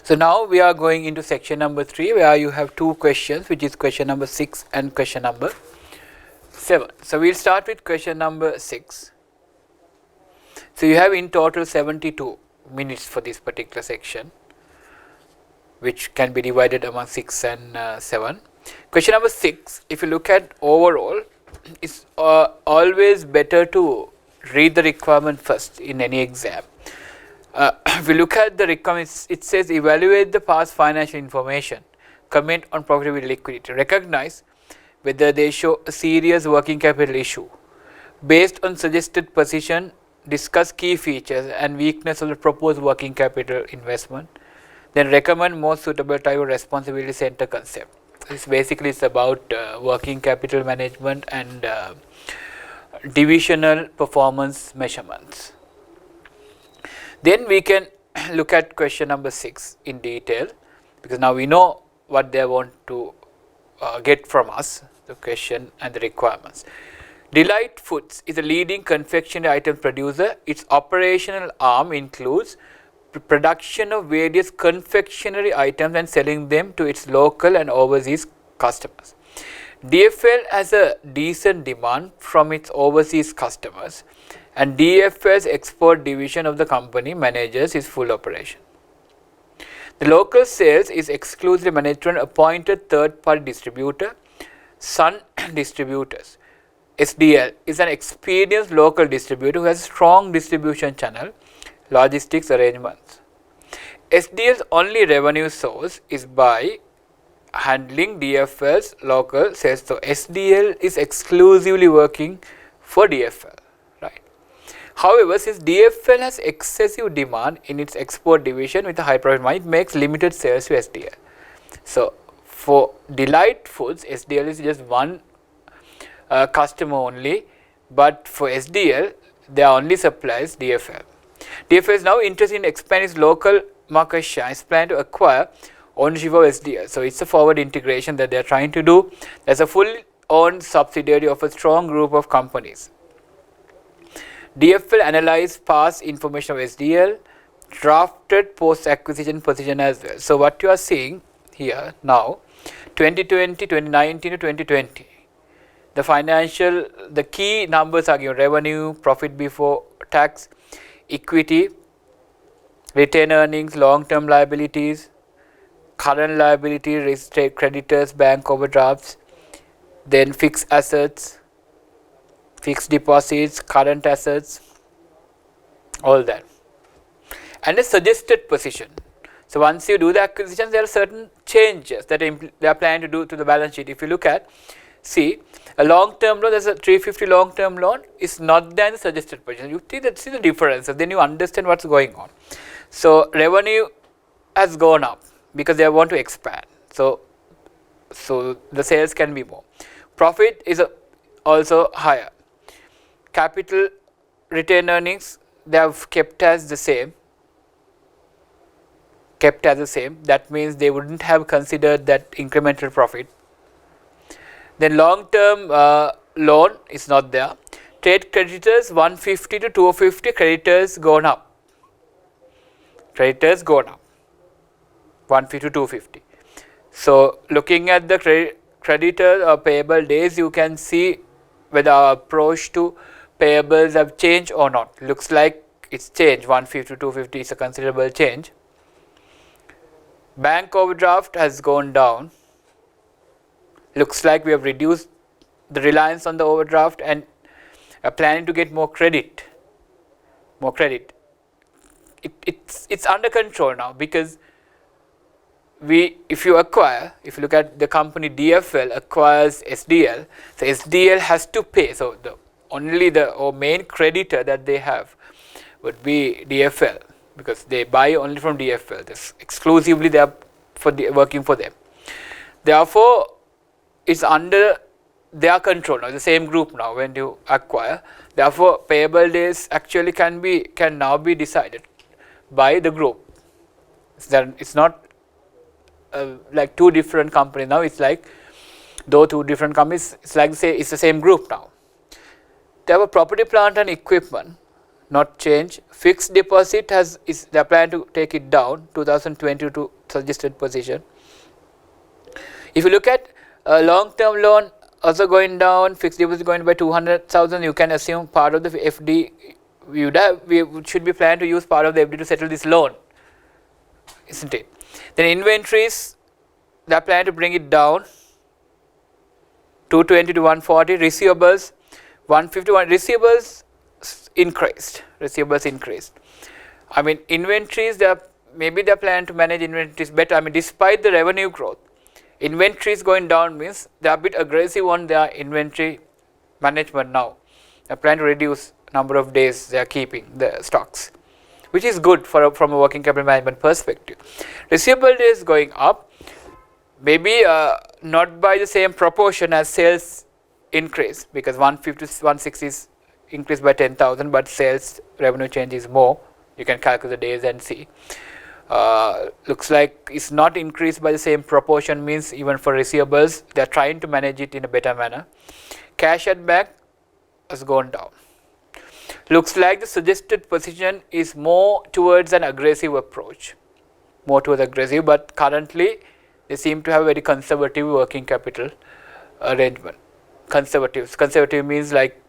So now we are going into section number 3, where you have two questions, which is question number 6 and question number 7. So we'll start with question number 6. So you have in total 72 minutes for this particular section, which can be divided among 6 and 7. Question number 6, if you look at overall, it's always better to read the requirement first in any exam. If you look at the requirements, it says evaluate the past financial information, comment on profitability, liquidity, recognize whether they show a serious working capital issue. Based on suggested position, discuss key features and weakness of the proposed working capital investment. Then recommend most suitable type of responsibility center concept. This basically is about working capital management and divisional performance measurements. Then we can look at question number 6 in detail, because now we know what they want to get from us, the question and the requirements. Delight Foods is a leading confectionery item producer. Its operational arm includes production of various confectionery items and selling them to its local and overseas customers. DFL has a decent demand from its overseas customers, and DFL's export division of the company manages its full operation. The local sales is exclusively managed through an appointed third-party distributor, Sun Distributors. SDL is an experienced local distributor who has a strong distribution channel, logistics arrangements. SDL's only revenue source is by handling DFL's local sales. So SDL is exclusively working for DFL, right? However, since DFL has excessive demand in its export division with a high profit margin, it makes limited sales to SDL. So for Delight Foods, SDL is just one customer only, but for SDL, they only supplies DFL. DFL is now interested in expanding its local market share. It's planned to acquire ownership of SDL. So it's a forward integration that they're trying to do. There's a fully owned subsidiary of a strong group of companies. DFL analyzed past information of SDL, drafted post-acquisition position as well. So what you are seeing here now, 2020, 2019 to 2020. The key numbers are given: revenue, profit before tax, equity, retained earnings, long-term liabilities, current liability, registered creditors, bank overdrafts, then fixed assets, fixed deposits, current assets, all that. And a suggested position. So once you do the acquisition, there are certain changes that they are planning to do to the balance sheet. If you look at, see, a long-term loan, there's a 350 long-term loan, is not there in the suggested position. You see the difference, then you understand what's going on. So revenue has gone up because they want to expand. So the sales can be more. Profit is also higher. Capital retained earnings, they have kept as the same. That means they wouldn't have considered that incremental profit. Then long-term loan is not there. Trade creditors 150 to 250, creditors gone up. 150 to 250. So looking at the creditor or payable days, you can see whether our approach to payables have changed or not. Looks like it's changed. 150 to 250 is a considerable change. Bank overdraft has gone down. Looks like we have reduced the reliance on the overdraft and are planning to get more credit. It's under control now, because if you look at the company DFL acquires SDL, so SDL has to pay. So the main creditor that they have would be DFL, because they buy only from DFL. This exclusively they are working for them. Therefore, it's under their control now, the same group now when you acquire. Therefore, payable days actually can now be decided by the group. It's not like two different companies now. It's like though two different companies, it's like say it's the same group now. They have a property, plant and equipment. not change. Fixed deposit they plan to take it down 2022 suggested position. If you look at long-term loan also going down, fixed deposit going by 200,000, you can assume part of the FD we should be planning to use part of the FD to settle this loan, isn't it? Then inventories, they are planning to bring it down 220 to 140. Receivables 151. Receivables increased. I mean, inventories, maybe they are planning to manage inventories better. I mean, despite the revenue growth, inventories going down means they are a bit aggressive on their inventory management now. They are planning to reduce number of days they are keeping the stocks, which is good from a working capital management perspective. Receivable days going up, maybe not by the same proportion as sales increase, because 150 to 160 is increased by 10,000, but sales revenue change is more. You can calculate the days and see. Looks like it's not increased by the same proportion, means even for receivables they are trying to manage it in a better manner. Cash at bank has gone down. Looks like the suggested position is more towards an aggressive approach, but currently they seem to have a very conservative working capital arrangement. Conservative means like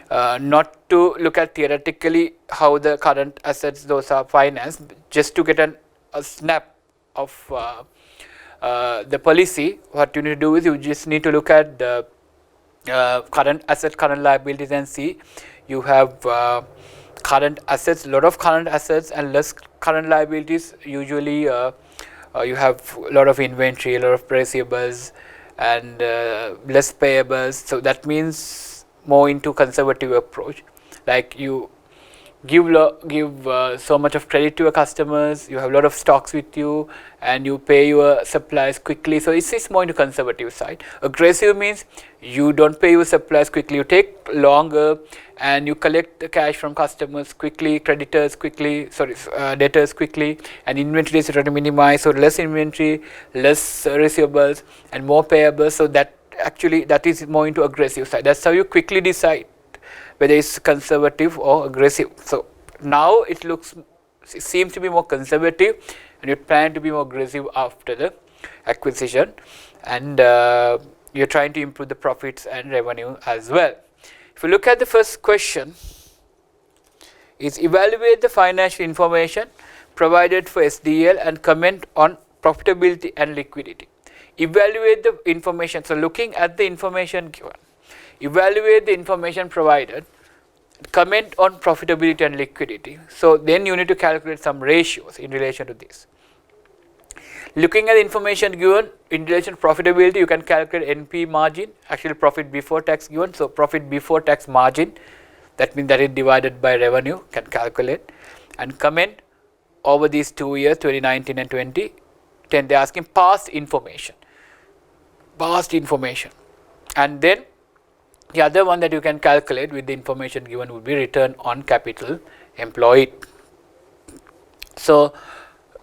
not to look at theoretically how the current assets those are financed, just to get a snap of the policy. What you need to do is you just need to look at the current assets, current liabilities, and see you have current assets, lot of current assets and less current liabilities. Usually you have a lot of inventory, a lot of receivables, and less payables. So that means more into conservative approach, like you give so much of credit to your customers, you have a lot of stocks with you, and you pay your suppliers quickly. So it's more into conservative side. Aggressive means you don't pay your suppliers quickly, you take longer, and you collect the cash from customers quickly, debtors quickly, and inventories you try to minimize. So less inventory, less receivables, and more payables. So that is more into aggressive side. That's how you quickly decide whether it's conservative or aggressive. So now it seems to be more conservative, and you plan to be more aggressive after the acquisition, and you're trying to improve the profits and revenue as well. If you look at the first question, is evaluate the financial information provided for SDL and comment on profitability and liquidity. Evaluate the information. So looking at the information given, evaluate the information provided, comment on profitability and liquidity. So then you need to calculate some ratios in relation to this. Looking at the information given in relation to profitability, you can calculate NP margin, actually profit before tax given. So profit before tax margin, that means that is divided by revenue, can calculate, and comment over these 2 years, 2019 and 2010. They are asking past information, and then the other one that you can calculate with the information given would be return on capital employed. So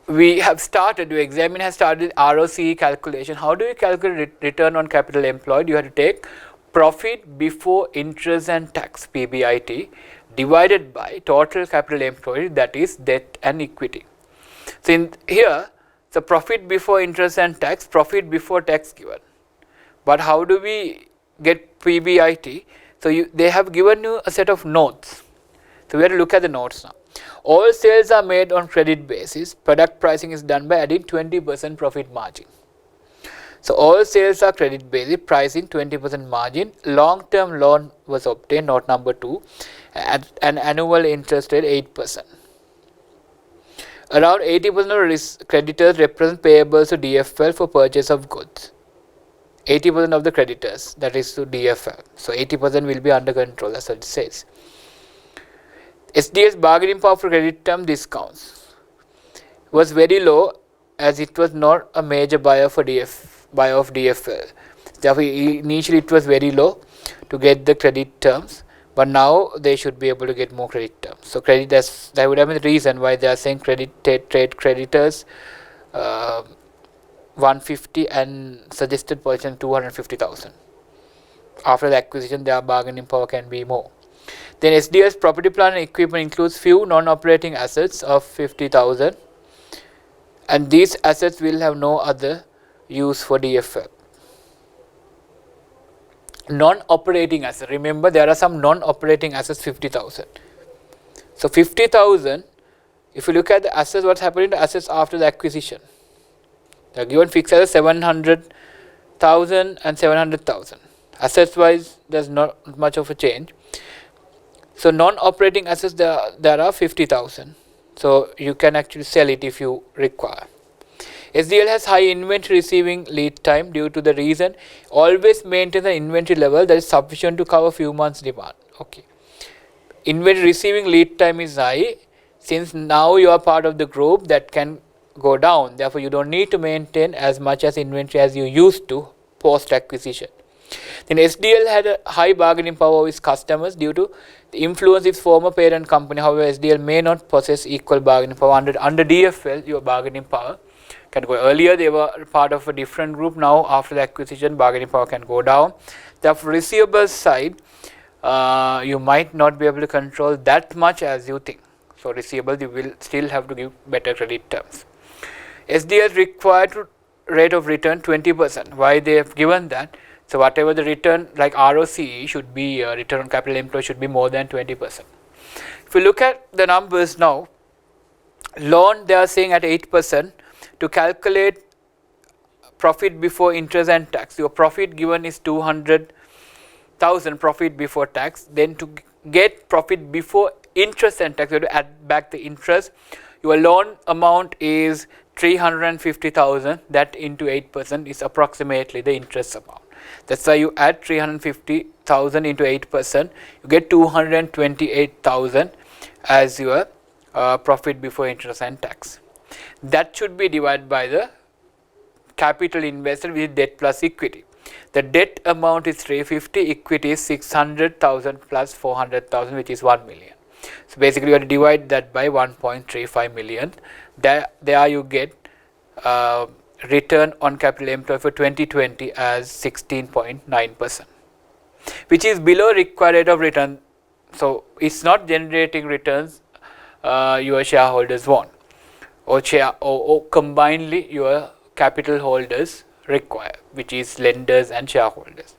we have started, the examiner has started ROCE calculation. How do you calculate return on capital employed? You have to take profit before interest and tax, PBIT, divided by total capital employed, that is debt and equity. So in here, the profit before interest and tax, profit before tax given. But how do we get PBIT? So they have given you a set of notes. So we have to look at the notes now. All sales are made on credit basis. Product pricing is done by adding 20% profit margin. So all sales are credit basis, pricing 20% margin. Long-term loan was obtained, note number 2, at an annual interest rate 8%. Around 80% of creditors represent payables to DFL for purchase of goods. 80% of the creditors, that is to DFL. So 80% will be under control, that's what it says. SDL's bargaining power for credit term discounts was very low, as it was not a major buyer of DFL. Therefore, initially it was very low to get the credit terms, but now they should be able to get more credit terms. So that would have been the reason why they are saying trade creditors 150 and suggested position 250,000. After the acquisition, their bargaining power can be more. Then SDL's property, plant and equipment includes few non-operating assets of 50,000, and these assets will have no other use for DFL. Non-operating assets, remember there are some non-operating assets 50,000. So 50,000, if you look at the assets, what's happening to assets after the acquisition? They are given fixed assets 700,000 and 700,000. Assets wise, there's not much of a change. So non-operating assets, there are 50,000. So you can actually sell it if you require. SDL has high inventory receiving lead time due to the reason always maintain the inventory level that is sufficient to cover few months demand. Okay. Inventory receiving lead time is high since now you are part of the group that can go down. Therefore, you don't need to maintain as much as inventory as you used to post acquisition. Then SDL had a high bargaining power with customers due to the influence of its former parent company. However, SDL may not possess equal bargaining power. Under DFL, your bargaining power can go. Earlier, they were part of a different group. Now, after the acquisition, bargaining power can go down. Therefore, receivables side, you might not be able to control that much as you think. So, receivables, you will still have to give better credit terms. SDL required rate of return 20%. Why they have given that? So, whatever the return like ROCE should be, return on capital employed should be more than 20%. If you look at the numbers now, loan they are saying at 8%. To calculate profit before interest and tax, your profit given is 200,000 profit before tax. Then to get profit before interest and tax, you have to add back the interest. Your loan amount is 350,000. That into 8% is approximately the interest amount. That's why you add 350,000 into 8%. You get 228,000 as your profit before interest and tax. That should be divided by the capital invested with debt plus equity. The debt amount is 350, equity is 600,000 plus 400,000, which is 1 million. So basically, you have to divide that by 1.35 million. There you get return on capital employed for 2020 as 16.9%, which is below required rate of return. So it's not generating returns your shareholders want. Or combinedly your capital holders require, which is lenders and shareholders.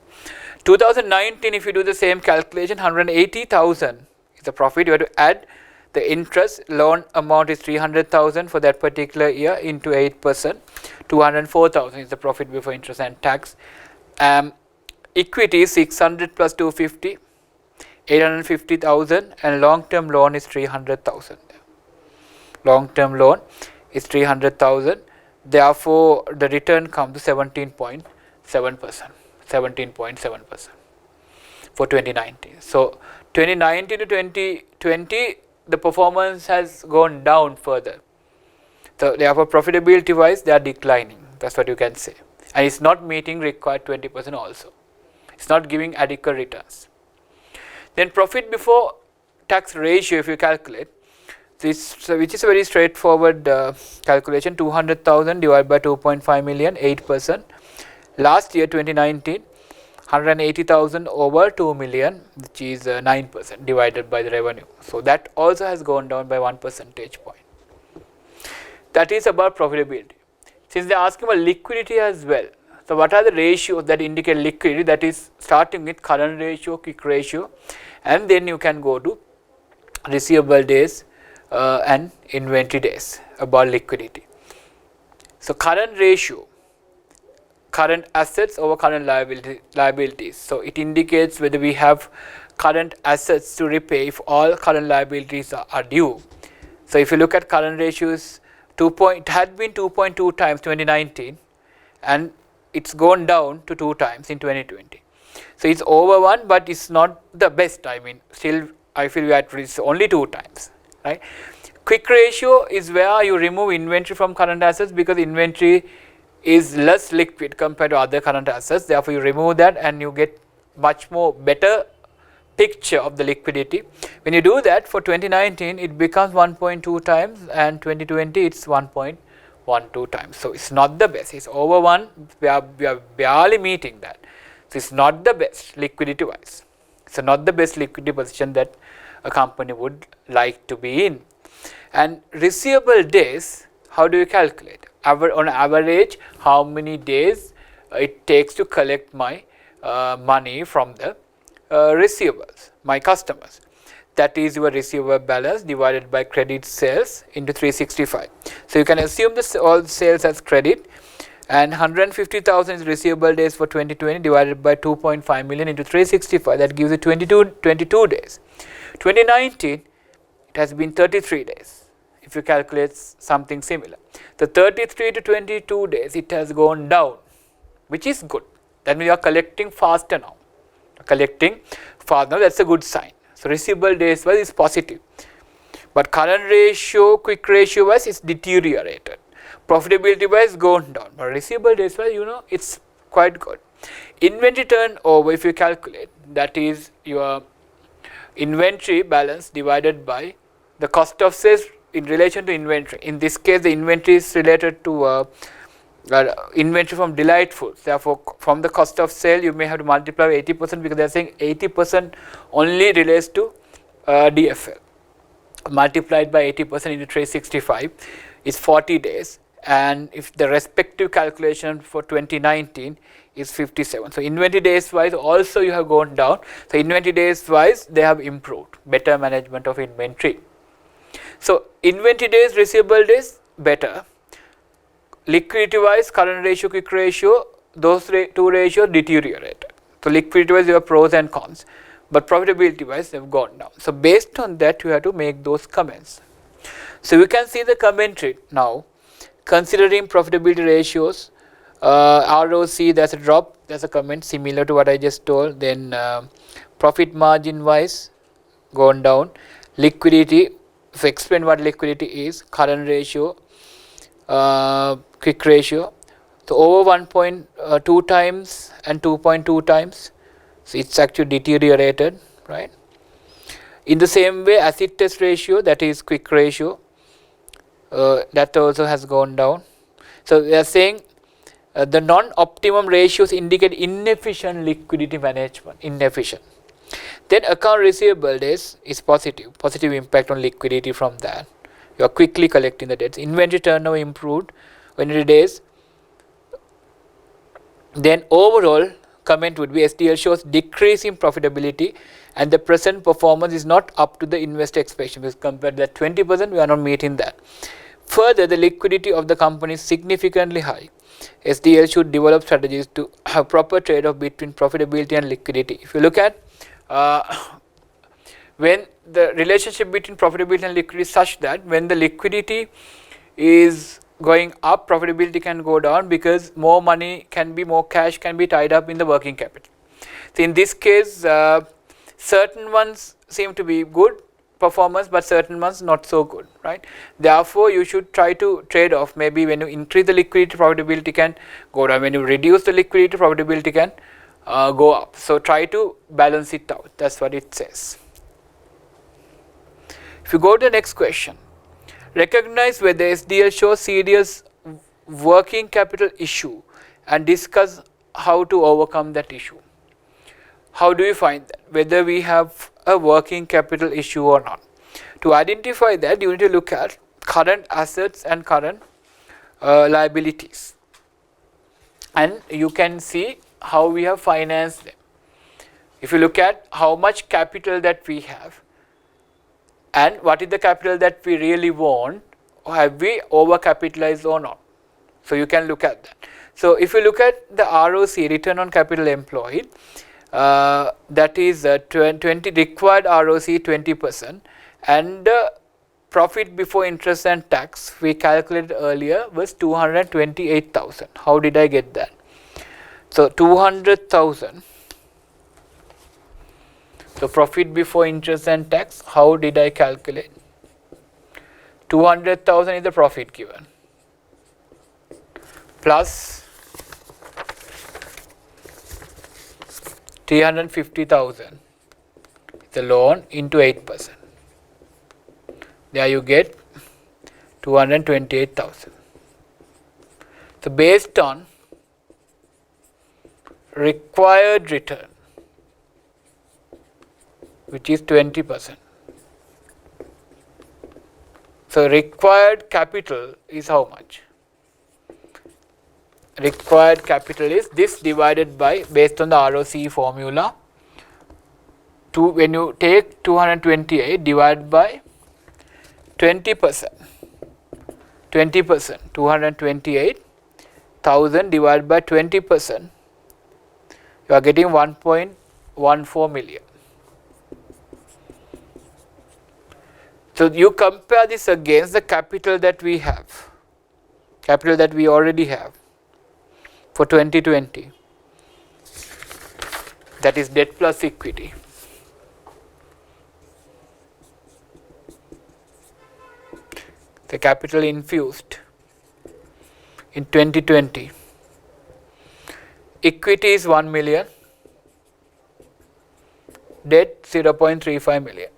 2019, if you do the same calculation, 180,000 is the profit. You have to add the interest. Loan amount is 300,000 for that particular year into 8%. 204,000 is the profit before interest and tax. Equity is 600 plus 250, 850,000, and long-term loan is 300,000. Long-term loan is 300,000. Therefore, the return comes to 17.7%. 17.7% for 2019. So 2019 to 2020, the performance has gone down further. So therefore, profitability wise, they are declining. That's what you can say. And it's not meeting required 20% also. It's not giving adequate returns. Then profit before tax ratio, if you calculate, this, which is a very straightforward calculation, 200,000 divided by 2.5 million, 8%. Last year 2019, 180,000 over 2 million, which is 9% divided by the revenue. So that also has gone down by 1 percentage point. That is about profitability. Since they are asking about liquidity as well, so what are the ratios that indicate liquidity? That is starting with current ratio, quick ratio, and then you can go to receivable days and inventory days about liquidity. So current ratio, current assets over current liabilities. So it indicates whether we have current assets to repay if all current liabilities are due. So if you look at current ratios, it had been 2.2 times 2019 and it's gone down to 2 times in 2020. So it's over 1, but it's not the best. I mean, still I feel we are at risk only 2 times, right? Quick ratio is where you remove inventory from current assets because inventory is less liquid compared to other current assets. Therefore, you remove that and you get much more better picture of the liquidity. When you do that for 2019, it becomes 1.2 times and 2020 it's 1.12 times. So it's not the best. It's over 1. We are barely meeting that. So it's not the best liquidity wise. So not the best liquidity position that a company would like to be in. And receivable days, how do you calculate? On average, how many days it takes to collect my money from the receivables, my customers. That is your receivable balance divided by credit sales into 365. So you can assume this all sales as credit, and 150,000 is receivable days for 2020 divided by 2.5 million into 365. That gives you 22 days. 2019, it has been 33 days. If you calculate something similar, the 33 to 22 days, it has gone down, which is good. That means you are collecting faster now. Collecting fast now, that's a good sign. So receivable days wise is positive, but current ratio, quick ratio wise is deteriorated. Profitability wise gone down, but receivable days wise, it's quite good. Inventory turnover, if you calculate, that is your inventory balance divided by the cost of sales in relation to inventory. In this case, the inventory is related to inventory from delightful. Therefore, from the cost of sale, you may have to multiply 80% because they are saying 80% only relates to DFL. Multiplied by 80% into 365 is 40 days. And if the respective calculation for 2019 is 57. So inventory days wise also you have gone down. So inventory days wise they have improved. Better management of inventory. So inventory days, receivable days better. Liquidity wise, current ratio, quick ratio, those two ratios deteriorated. So liquidity wise you have pros and cons, but profitability wise they have gone down. So based on that you have to make those comments. So we can see the commentary now. Considering profitability ratios, ROC, there's a drop, there's a comment similar to what I just told. Then profit margin wise gone down. Liquidity, if I explain what liquidity is, current ratio, quick ratio, so over 1.2 times and 2.2 times, so it's actually deteriorated, right? In the same way, acid test ratio, that is quick ratio, that also has gone down. So we are saying the non-optimum ratios indicate inefficient liquidity management, inefficient. Then account receivable days is positive impact on liquidity from that. You are quickly collecting the debts. Inventory turnover improved, inventory days. Then overall comment would be SDL shows decrease in profitability and the present performance is not up to the investor expectation, because compared to that 20% we are not meeting that. Further, the liquidity of the company is significantly high. SDL should develop strategies to have proper trade-off between profitability and liquidity. If you look at when the relationship between profitability and liquidity is such that when the liquidity is going up, profitability can go down because more cash can be tied up in the working capital. So in this case, certain ones seem to be good performance, but certain ones not so good, right? Therefore, you should try to trade off. Maybe when you increase the liquidity, profitability can go down. When you reduce the liquidity, profitability can go up. So try to balance it out. That's what it says. If you go to the next question, recognize whether SDL shows serious working capital issue and discuss how to overcome that issue. How do you find that? Whether we have a working capital issue or not. To identify that, you need to look at current assets and current liabilities. And you can see how we have financed them. If you look at how much capital that we have and what is the capital that we really want, or have we overcapitalized or not. So you can look at that. So if you look at the ROC, return on capital employed, that is 20 required ROC 20%, and profit before interest and tax we calculated earlier was 228,000. How did I get that? So 200,000. So profit before interest and tax, how did I calculate? 200,000 is the profit given, plus 350,000 the loan into 8%. There you get 228,000. So based on required return, which is 20%. So required capital is how much? Required capital is this divided by, based on the ROCE formula, when you take 228 divided by 20%, 228,000 divided by 20%, you are getting 1.14 million. So you compare this against the capital that we have, capital that we already have for 2020, that is debt plus equity. The capital infused in 2020, equity is 1 million, debt 0.35 million.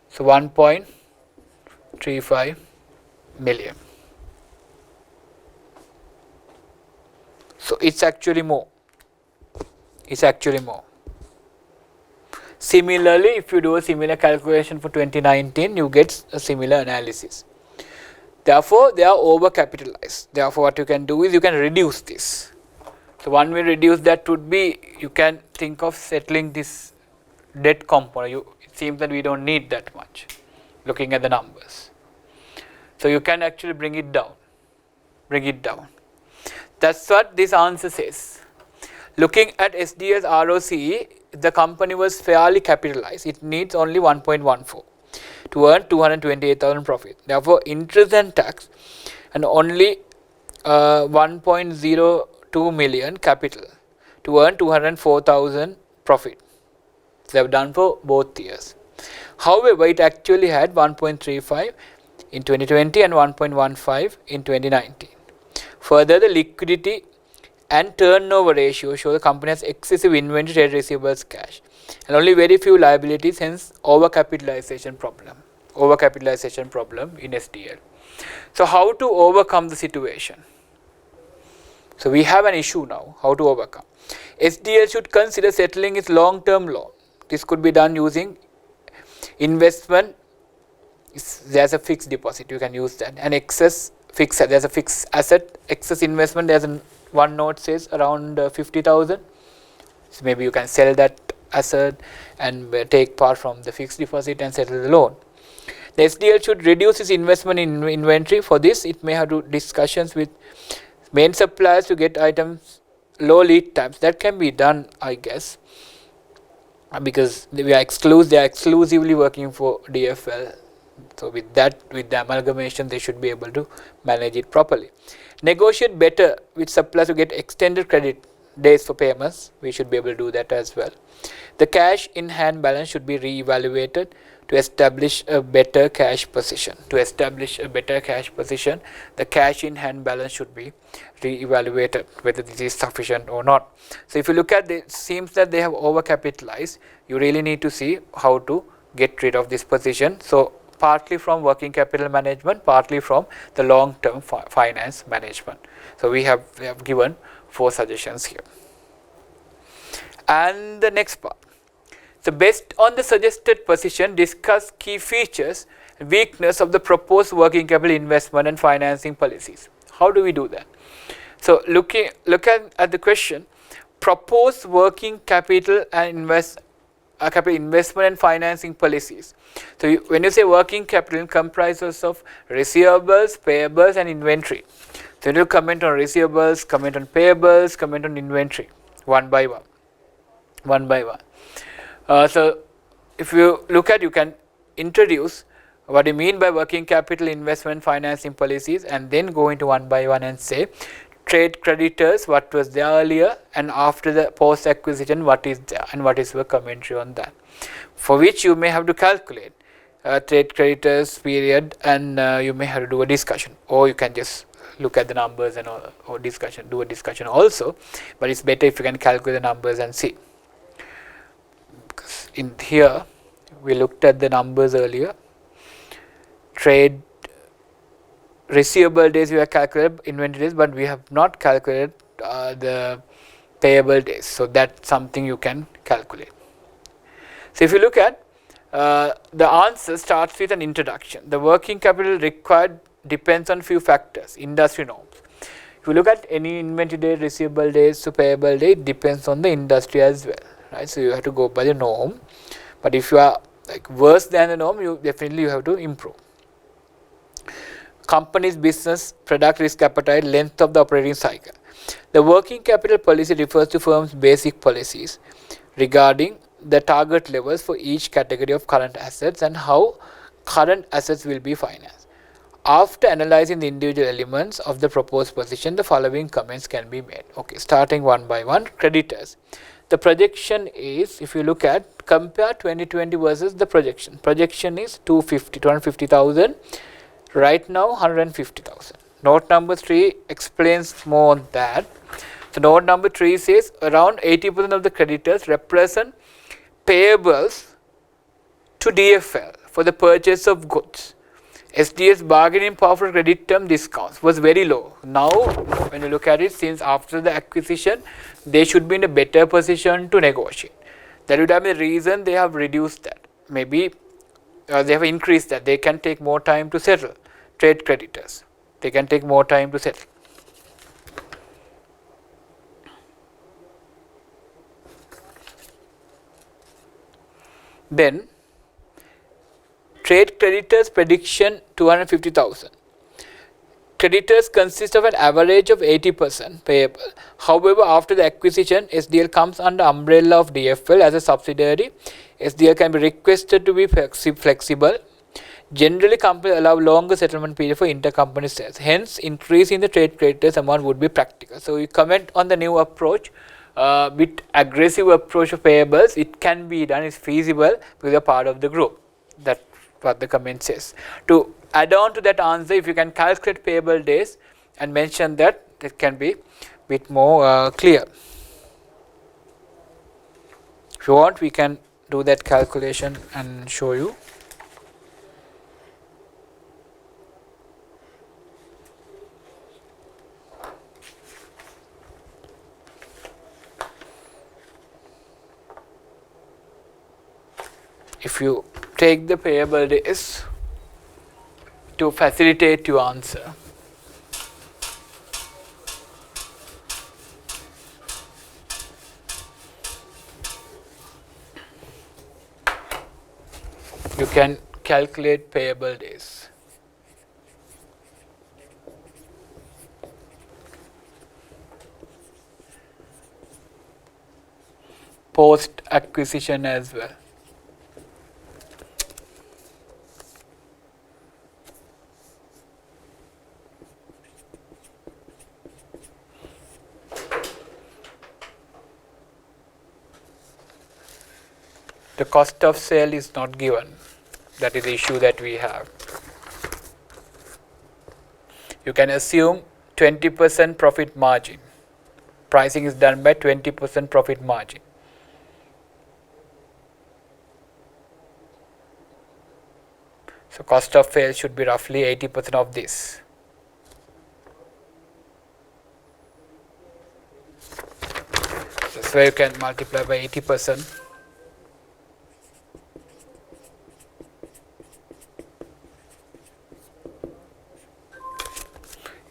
So 1.35 million. So it's actually more. It's actually more. Similarly, if you do a similar calculation for 2019, you get a similar analysis. Therefore, they are overcapitalized. Therefore, what you can do is you can reduce this. So one way to reduce that would be, you can think of settling this debt component. It seems that we don't need that much, looking at the numbers. So you can actually bring it down. Bring it down. That's what this answer says. Looking at SDL's ROCE, the company was fairly capitalized. It needs only 1.14 to earn 228,000 profit. Therefore, interest and tax and only 1.02 million capital to earn 204,000 profit. They have done for both years. However, it actually had 1.35 in 2020 and 1.15 in 2019. Further, the liquidity and turnover ratio show the company has excessive inventory, trade receivables, cash, and only very few liabilities, hence overcapitalization problem. Overcapitalization problem in SDL. So how to overcome the situation? So we have an issue now, how to overcome. SDL should consider settling its long-term loan. This could be done using investment. There's a fixed deposit, you can use that, and excess fixed, there's a fixed asset, excess investment, there's one note says around 50,000. So maybe you can sell that asset and take part from the fixed deposit and settle the loan. The SDL should reduce its investment in inventory. For this, it may have to discussions with main suppliers to get items low lead times. That can be done, I guess, because they are exclusively working for DFL. So with that, with the amalgamation, they should be able to manage it properly. Negotiate better with suppliers to get extended credit days for payments. We should be able to do that as well. The cash in hand balance should be re-evaluated to establish a better cash position. To establish a better cash position, the cash in hand balance should be re-evaluated, whether this is sufficient or not. So if you look at it, seems that they have overcapitalized. You really need to see how to get rid of this position. So partly from working capital management, partly from the long-term finance management. So we have given 4 suggestions here. And the next part. So based on the suggested position, discuss key features and weakness of the proposed working capital investment and financing policies. How do we do that? So look at the question, proposed working capital and capital investment and financing policies. So when you say working capital, it comprises of receivables, payables and inventory. So you comment on receivables, comment on payables, comment on inventory, one by one. So if you look at, you can introduce what you mean by working capital investment financing policies, and then go into one by one and say trade creditors, what was there earlier, and after the post acquisition what is there, and what is your commentary on that, for which you may have to calculate trade creditors period, and you may have to do a discussion, or you can just look at the numbers and or do a discussion also, but it's better if you can calculate the numbers and see. Because in here we looked at the numbers earlier. Trade receivable days we have calculated, inventory days, but we have not calculated the payable days. So that's something you can calculate. So if you look at the answer starts with an introduction. The working capital required depends on few factors, industry norms. If you look at any inventory day, receivable days to payable day, it depends on the industry as well, right? So you have to go by the norm. But if you are like worse than the norm, you definitely have to improve. Company's business, product risk appetite, length of the operating cycle. The working capital policy refers to firm's basic policies regarding the target levels for each category of current assets and how current assets will be financed. After analyzing the individual elements of the proposed position, the following comments can be made. Okay, starting one by one. Creditors. The projection is, if you look at, compare 2020 versus the projection. Projection is 250,000. Right now, 150,000. Note number 3 explains more on that. So note number 3 says around 80% of the creditors represent payables to DFL for the purchase of goods. SD's bargaining power for credit term discounts was very low. Now, when you look at it, since after the acquisition, they should be in a better position to negotiate. That would have been the reason they have reduced that. Maybe they have increased that. They can take more time to settle. Trade creditors, they can take more time to settle. Then, trade creditors prediction 250,000. Creditors consist of an average of 80% payable. However, after the acquisition, SDL comes under umbrella of DFL as a subsidiary. SDL can be requested to be flexible. Generally, companies allow longer settlement period for intercompany sales. Hence, increase in the trade creditors amount would be practical. So, we comment on the new approach, with aggressive approach of payables. It can be done, it's feasible because you are part of the group. That's what the comment says. To add on to that answer, if you can calculate payable days and mention that, it can be a bit more clear. If you want, we can do that calculation and show you. If you take the payable days to facilitate your answer, you can calculate payable days. Post acquisition as well. The cost of sale is not given. That is the issue that we have. You can assume 20% profit margin. Pricing is done by 20% profit margin. So cost of sale should be roughly 80% of this. That's why you can multiply by 80%.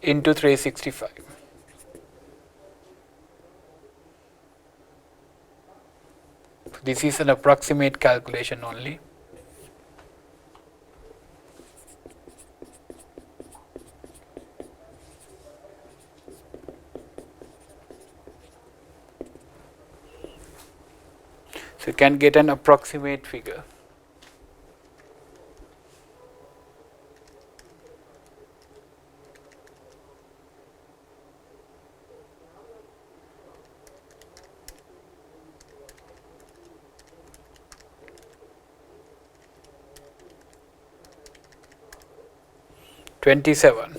Into 365. This is an approximate calculation only. So you can get an approximate figure. $27.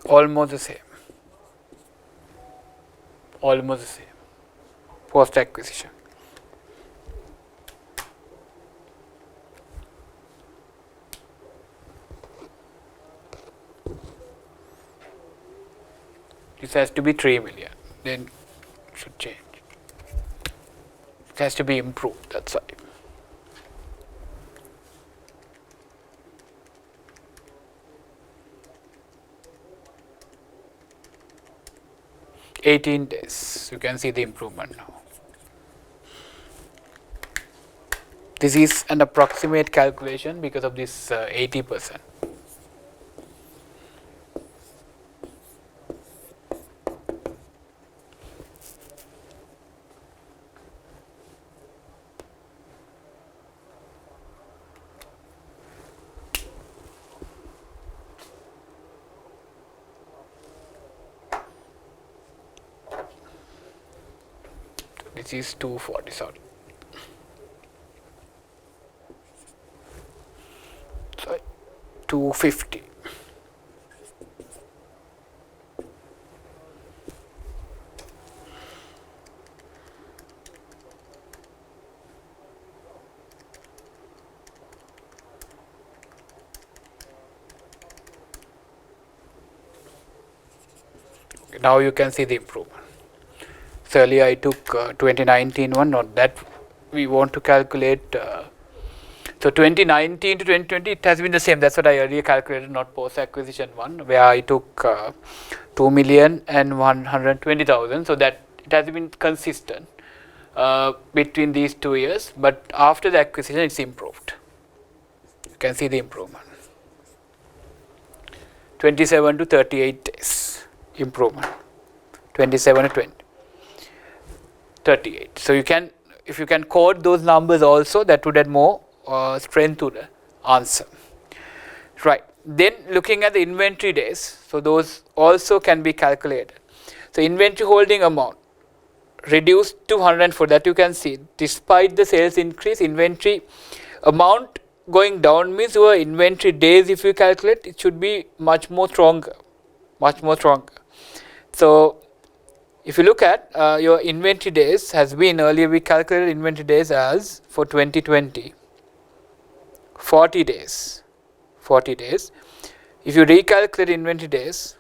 Almost the same. Almost the same. Post acquisition. This has to be 3 million. Then it should change. It has to be improved. That's why. (18 days). You can see the improvement now. This is an approximate calculation because of this 80%. This is 240, sorry. Sorry, 250. Okay, now you can see the improvement. So earlier I took 2019 one, not that we want to calculate. So 2019 to 2020, it has been the same. That's what I earlier calculated, not post acquisition one, where I took 2,120,000. So that it has been consistent between these 2 years. But after the acquisition, it's improved. You can see the improvement. 27 to 38 days improvement. 27 to 20. 38. So you can, if you can quote those numbers also, that would add more strength to the answer. Right. Then looking at the inventory days, so those also can be calculated. So inventory holding amount reduced to 104. That you can see, despite the sales increase, inventory amount going down means your inventory days, if you calculate, it should be much more stronger, much more stronger. So if you look at your inventory days has been, earlier we calculated inventory days as for 2020 40 days. 40 days. If you recalculate inventory days,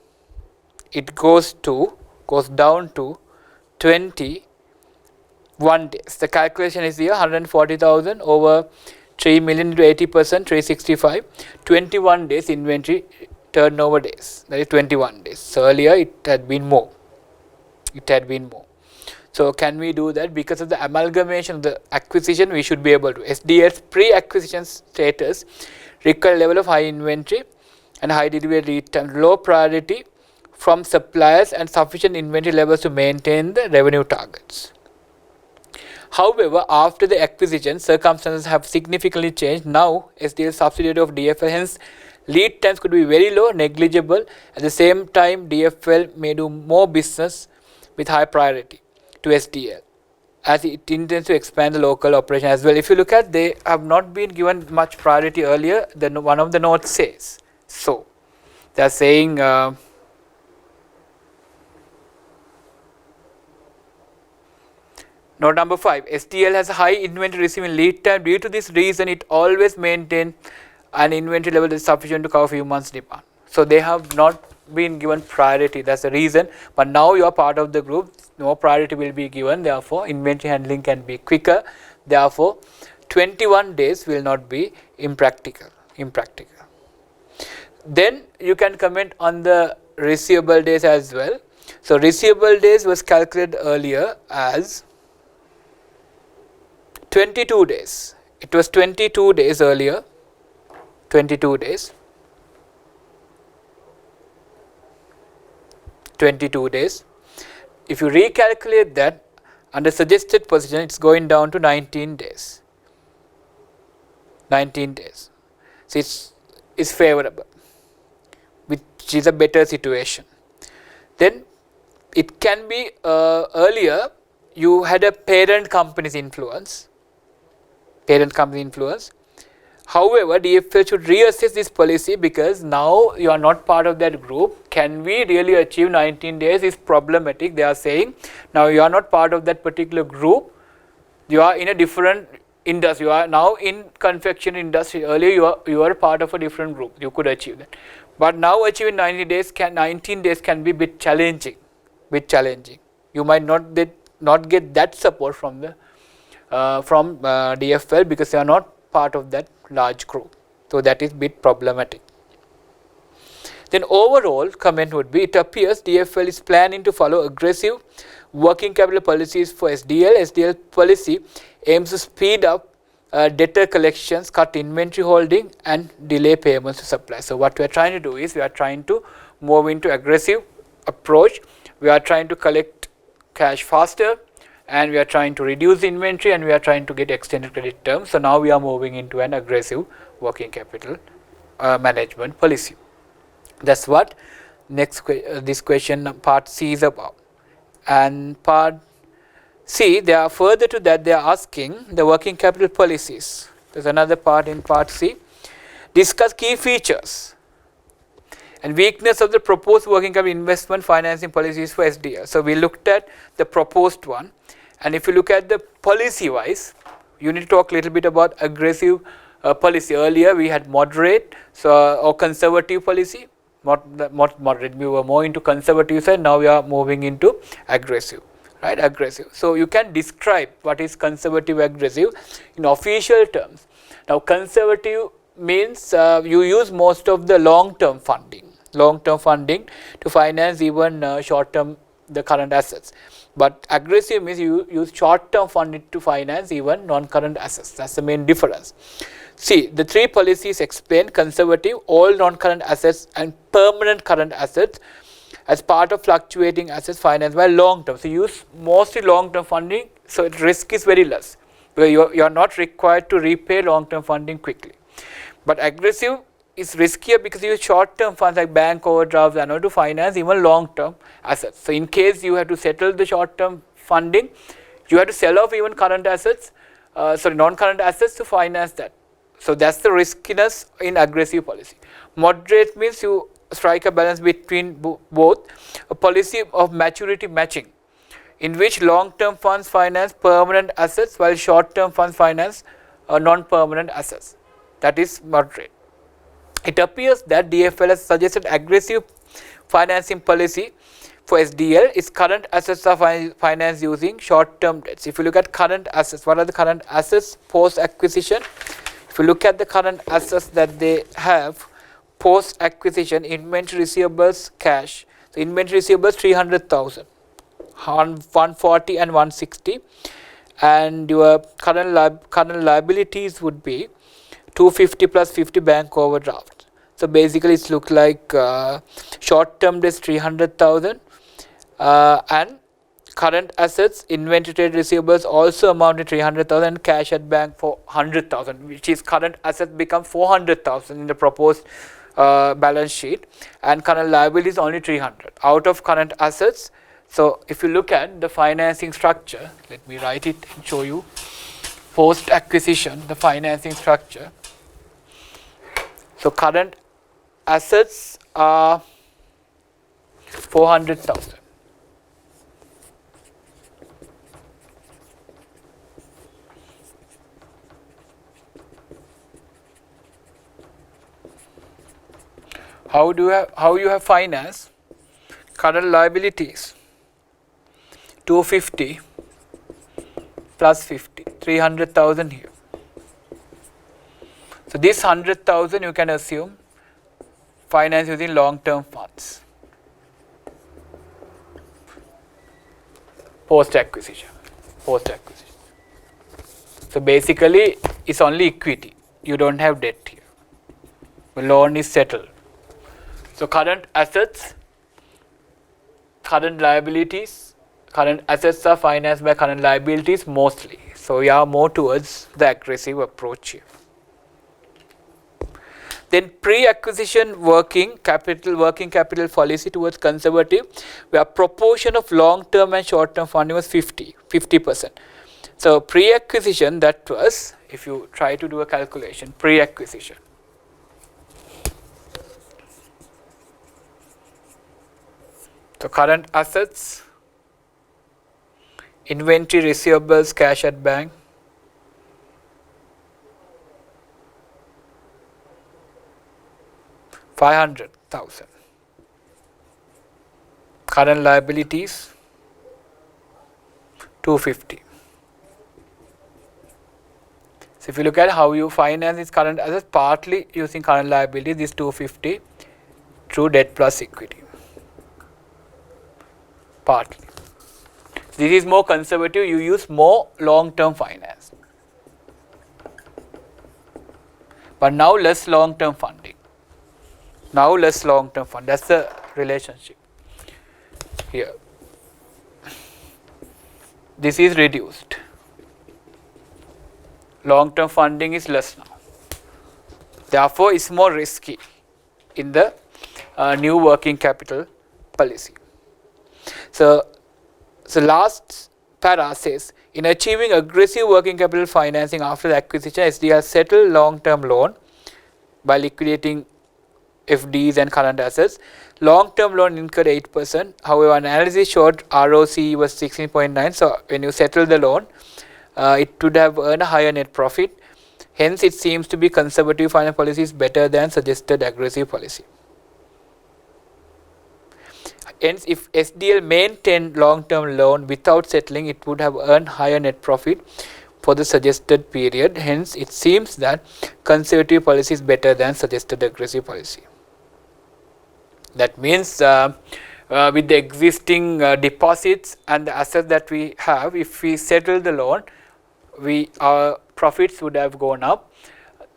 it goes down to 21 days. The calculation is here, 140,000 over 3 million into 80%, 365. 21 days inventory turnover days. That is 21 days. So earlier it had been more. It had been more. So can we do that? Because of the amalgamation of the acquisition, we should be able to. SDL's pre-acquisition status require level of high inventory and high delivery lead time, low priority from suppliers and sufficient inventory levels to maintain the revenue targets. However, after the acquisition, circumstances have significantly changed. Now, SDL subsidiary of DFL, hence lead times could be very low, negligible. At the same time, DFL may do more business with high priority to SDL as it intends to expand the local operation as well. If you look at, they have not been given much priority earlier than one of the notes says. So they are saying note number 5, SDL has a high inventory receiving lead time. Due to this reason, it always maintain an inventory level that is sufficient to cover few months demand. So they have not been given priority, that's the reason. But now you are part of the group, no priority will be given, therefore inventory handling can be quicker, therefore 21 days will not be impractical. Then you can comment on the receivable days as well. So receivable days was calculated earlier as 22 days. It was 22 days earlier, 22 days. 22 days. If you recalculate that under suggested position, it's going down to 19 days. 19 days. So it's favorable, which is a better situation. Then it can be earlier you had a parent company's influence. However, DFL should reassess this policy because now you are not part of that group. Can we really achieve 19 days is problematic. They are saying now you are not part of that particular group. You are in a different industry. You are now in confection industry. Earlier you are part of a different group. You could achieve that. But now achieving 19 days can be a bit challenging. bit challenging. You might not get that support from the DFL because they are not part of that large group. So that is bit problematic. Then overall comment would be, it appears DFL is planning to follow aggressive working capital policies for SDL. SDL policy aims to speed up debtor collections, cut inventory holding and delay payments to suppliers. So what we are trying to do is we are trying to move into aggressive approach. We are trying to collect cash faster and we are trying to reduce inventory and we are trying to get extended credit terms. So now we are moving into an aggressive working capital management policy. That's what this question part C is about. And part C, they are further to that, they are asking the working capital policies. There's another part in part C. Discuss key features and weakness of the proposed working capital investment financing policies for SDL. So we looked at the proposed one, and if you look at the policy wise, you need to talk a little bit about aggressive policy. Earlier we had moderate or conservative policy. Not moderate, we were more into conservative side, now we are moving into aggressive, right? Aggressive. So you can describe what is conservative, aggressive in official terms. Now conservative means you use most of the long-term funding to finance even short-term the current assets. But aggressive means you use short-term funding to finance even non-current assets. That's the main difference. See, the three policies explain: conservative, all non-current assets and permanent current assets as part of fluctuating assets financed by long-term. So you use mostly long-term funding, so risk is very less because you are not required to repay long-term funding quickly. But aggressive is riskier because you use short-term funds like bank overdrafts and to finance even long-term assets. So in case you have to settle the short-term funding, you have to sell off even current assets, non-current assets to finance that. So that's the riskiness in aggressive policy. Moderate means you strike a balance between both, a policy of maturity matching, in which long-term funds finance permanent assets while short-term funds finance non-permanent assets. That is moderate. It appears that DFL has suggested aggressive financing policy for SDL. Its current assets are financed using short-term debts. If you look at current assets, what are the current assets post-acquisition? If you look at the current assets that they have post-acquisition, inventory, receivables, cash. So inventory, receivables 300,000, 140 and 160, and your current liabilities would be 250 plus 50 bank overdraft. So basically it's look like short-term debts 300,000 and current assets, inventory, trade receivables also amount to 300,000, cash at bank for 100,000, which is current assets become 400,000 in the proposed balance sheet, and current liabilities only 300 out of current assets. So if you look at the financing structure, let me write it and show you. Post acquisition, the financing structure. So current assets are 400,000. How you have finance? Current liabilities 250 plus 50, 300,000 here. So this 100,000 you can assume finance using long-term funds post acquisition. So basically it's only equity, you don't have debt here, the loan is settled. So current assets, current liabilities, current assets are financed by current liabilities mostly. So we are more towards the aggressive approach here. Then pre-acquisition working capital policy towards conservative, where proportion of long-term and short-term funding was 50%. So pre-acquisition, that was, if you try to do a calculation, pre-acquisition. So current assets, inventory, receivables, cash at bank, $500,000 current liabilities 250. So if you look at how you finance this current assets, partly using current liabilities, this 250 through debt plus equity. Partly. This is more conservative, you use more long-term finance. But now less long-term funding. Now less long-term fund. That's the relationship here. This is reduced. Long-term funding is less now. Therefore, it's more risky in the new working capital policy. So last para says, in achieving aggressive working capital financing after the acquisition, SDL settled long-term loan by liquidating FDs and current assets. Long-term loan incurred 8%. However, analysis showed ROC was 16.9. So when you settle the loan, it would have earned a higher net profit. Hence, it seems to be conservative finance policy is better than suggested aggressive policy. Hence, if SDL maintained long-term loan without settling, it would have earned higher net profit for the suggested period. Hence, it seems that conservative policy is better than suggested aggressive policy. That means with the existing deposits and the assets that we have, if we settle the loan, our profits would have gone up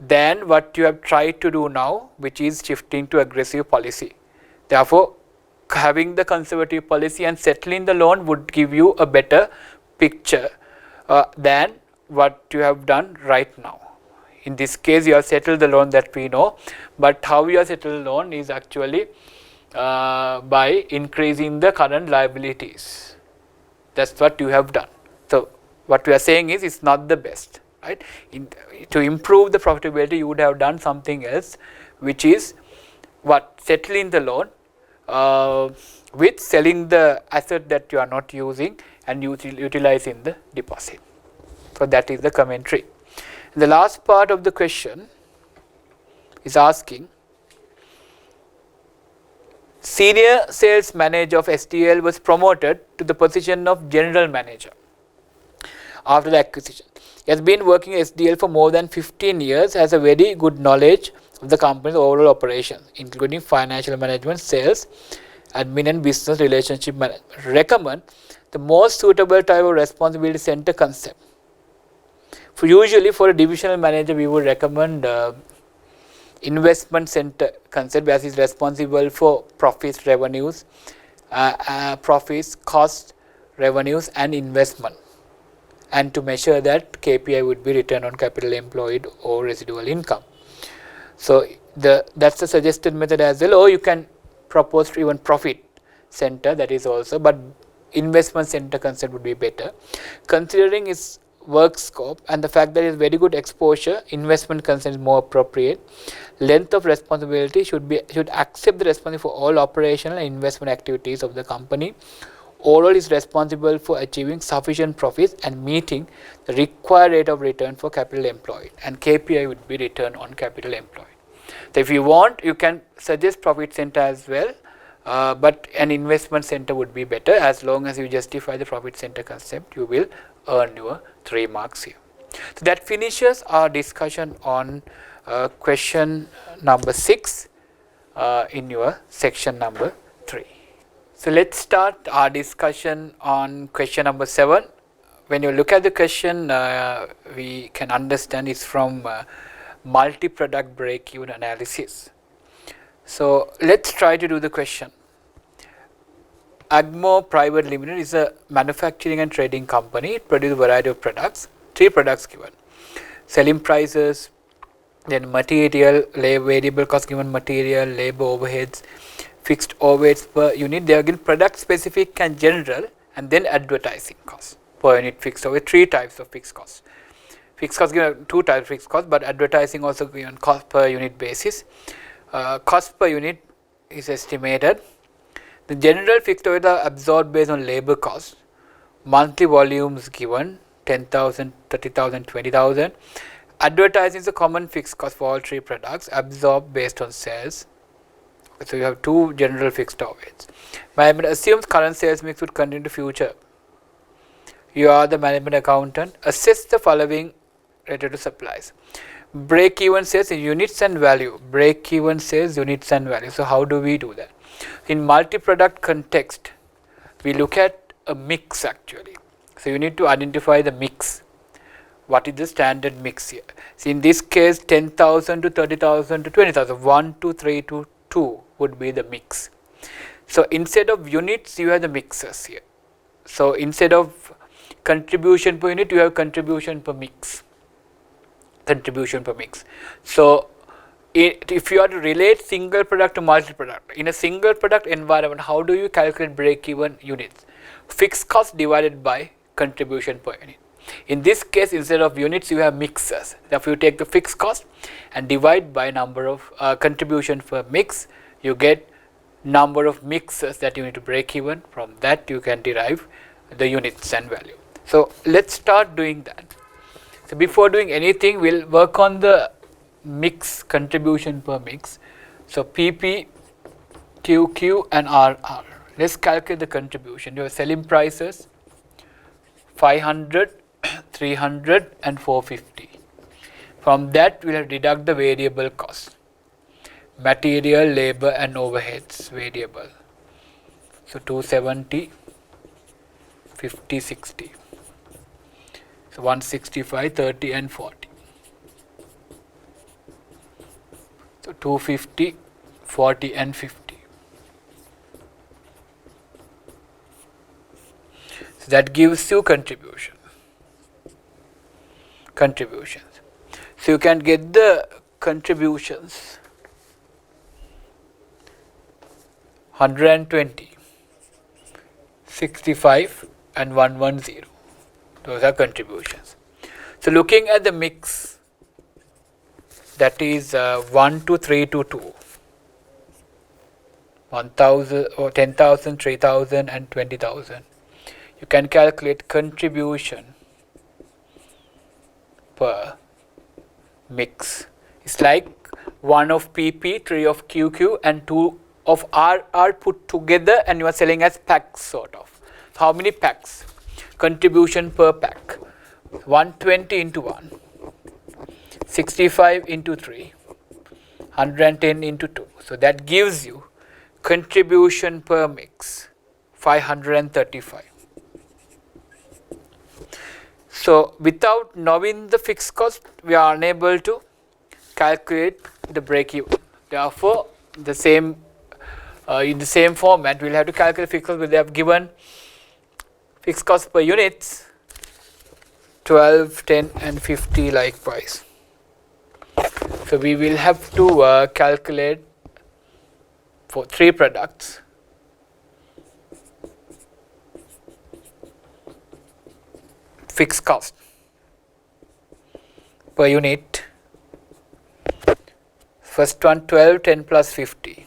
than what you have tried to do now, which is shifting to aggressive policy. Therefore, having the conservative policy and settling the loan would give you a better picture than what you have done right now. In this case, you have settled the loan that we know, but how you have settled the loan is actually by increasing the current liabilities. That's what you have done. So what we are saying is it's not the best, right? To improve the profitability, you would have done something else, which is what? Settling the loan with selling the asset that you are not using and utilizing the deposit. So that is the commentary. The last part of the question is asking, senior sales manager of SDL was promoted to the position of general manager after the acquisition. He has been working at SDL for more than 15 years, has a very good knowledge of the company's overall operations, including financial management, sales, admin and business relationship management. Recommend the most suitable type of responsibility center concept. Usually for a divisional manager, we would recommend investment center concept, where he is responsible for profits, revenues, profits, cost, revenues and investment, and to measure that KPI would be return on capital employed or residual income. So that's the suggested method as well, or you can propose to even profit center, that is also, but investment center concept would be better. Considering its work scope and the fact that it is very good exposure, investment concept is more appropriate. Length of responsibility should accept the responsibility for all operational and investment activities of the company. Overall is responsible for achieving sufficient profits and meeting the required rate of return for capital employed, and KPI would be return on capital employed. So if you want, you can suggest profit center as well, but an investment center would be better. As long as you justify the profit center concept, you will earn your 3 marks here. So that finishes our discussion on question number 6 in your section number 3. So let's start our discussion on question number 7. When you look at the question, we can understand it's from multi-product break-even analysis. So let's try to do the question. Agmo Private Limited is a manufacturing and trading company. It produces a variety of products. 3 products given. Selling prices, then material, variable cost given material, labor overheads, fixed overheads per unit. They are given product specific and general, and then advertising cost per unit fixed overhead. 3 types of fixed costs. Fixed cost given 2 types of fixed cost, but advertising also given cost per unit basis. Cost per unit is estimated. The general fixed overhead are absorbed based on labor cost. Monthly volumes given 10,000, 30,000, 20,000. Advertising is a common fixed cost for all 3 products, absorbed based on sales So you have two general fixed overheads. Management assumes current sales mix would continue to future. You are the management accountant. Assess the following related to supplies. Break even says units and value. Break even says units and value. So how do we do that? In multi-product context, we look at a mix actually. So you need to identify the mix. What is the standard mix here? See, in this case 10,000 to 30,000 to 20,000. 1 to 3 to 2 would be the mix. So instead of units you have the mixes here. So instead of contribution per unit you have contribution per mix. Contribution per mix. So if you are to relate single product to multi-product, in a single product environment, how do you calculate break-even units? Fixed cost divided by contribution per unit. In this case, instead of units, you have mixes. Therefore, you take the fixed cost and divide by number of contribution per mix. You get number of mixes that you need to break even. From that, you can derive the units and value. So let's start doing that. So before doing anything, we'll work on the mix contribution per mix. So PP, QQ and RR. Let's calculate the contribution. Your selling prices 500, 300 and 450. From that we'll deduct the variable cost. Material, labor and overheads variable. So 270, 50, 60. So 165, 30 and 40. So 250, 40 and 50. So that gives you contributions. So you can get the contributions 120, 65 and 110. Those are contributions. So looking at the mix, that is 1 to 3 to 2, 1,000 or 10,000, 3,000 and 20,000. You can calculate contribution per mix. It's like 1 of PP, 3 of QQ and 2 of RR put together and you are selling as packs sort of. How many packs? Contribution per pack. 120 into 1, 65 into 3, 110 into 2. So that gives you contribution per mix 535. So without knowing the fixed cost, we are unable to calculate the break-even. Therefore, in the same format, we will have to calculate fixed cost. They have given fixed cost per units 12, 10 and 50 likewise. So we will have to calculate for 3 products. Fixed cost per unit. First one 12, 10 plus 50,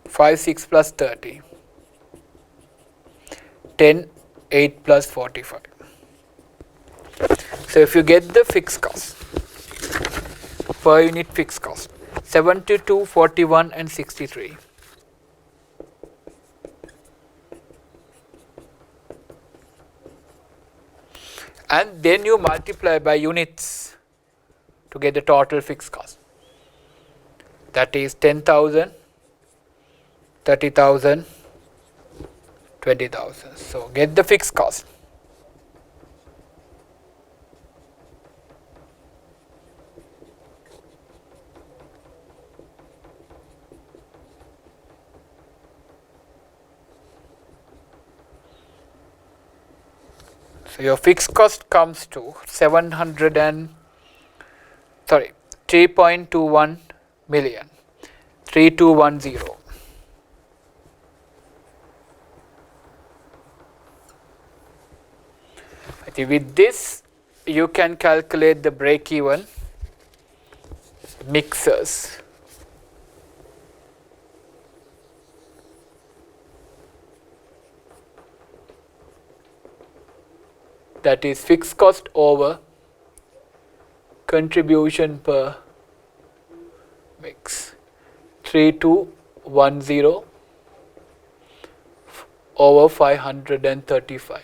5, 6 plus 30, 10, 8 plus 45. So if you get the fixed cost, per unit fixed cost, 72, 41 and 63. And then you multiply by units to get the total fixed cost. That is 10,000, 30,000, 20,000. So get the fixed cost. So your fixed cost comes to 3.21 million, 3210. With this, you can calculate the break-even mixers. That is fixed cost over contribution per mix. 3210 over 535.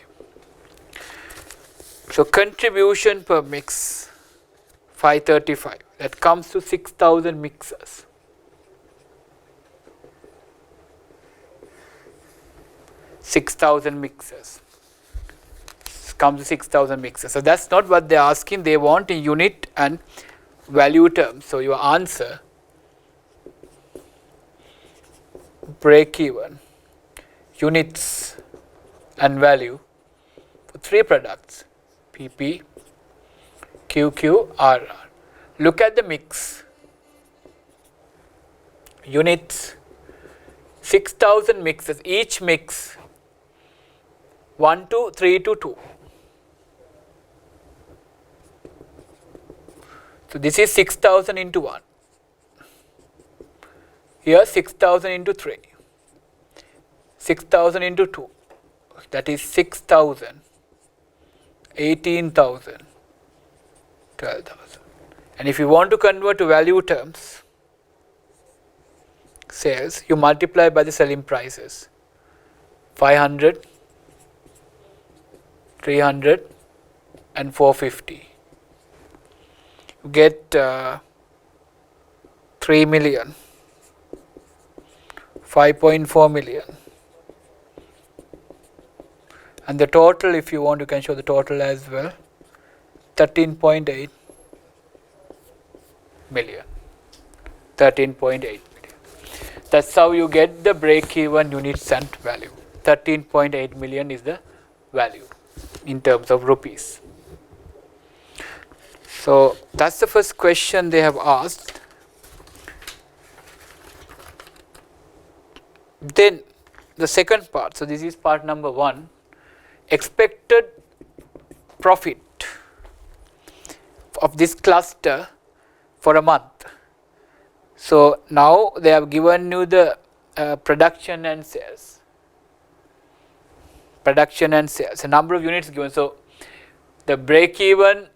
So contribution per mix 535, that comes to 6000 mixers. 6,000 mixers. Comes to 6,000 mixers. So that's not what they're asking. They want in unit and value terms. So your answer, break even, units and value for 3 products, PP, QQ, RR. Look at the mix. Units, 6,000 mixes, each mix 1 to 3 to 2. So this is 6,000 into 1. Here 6,000 into 3. 6,000 into 2. That is 6,000, 18,000, 12,000. And if you want to convert to value terms, sales, you multiply by the selling prices. 500, 300 and 450. You get 3 million, 5.4 million. And the total, if you want, you can show the total as well, 13.8 million. 13.8 million. That's how you get the break-even units and value. 13.8 million is the value in terms of rupees. So that's the first question they have asked. Then the second part, so this is part number 1, expected profit of this cluster for a month. So now they have given you the production and sales. Production and sales, a number of units given. So the break even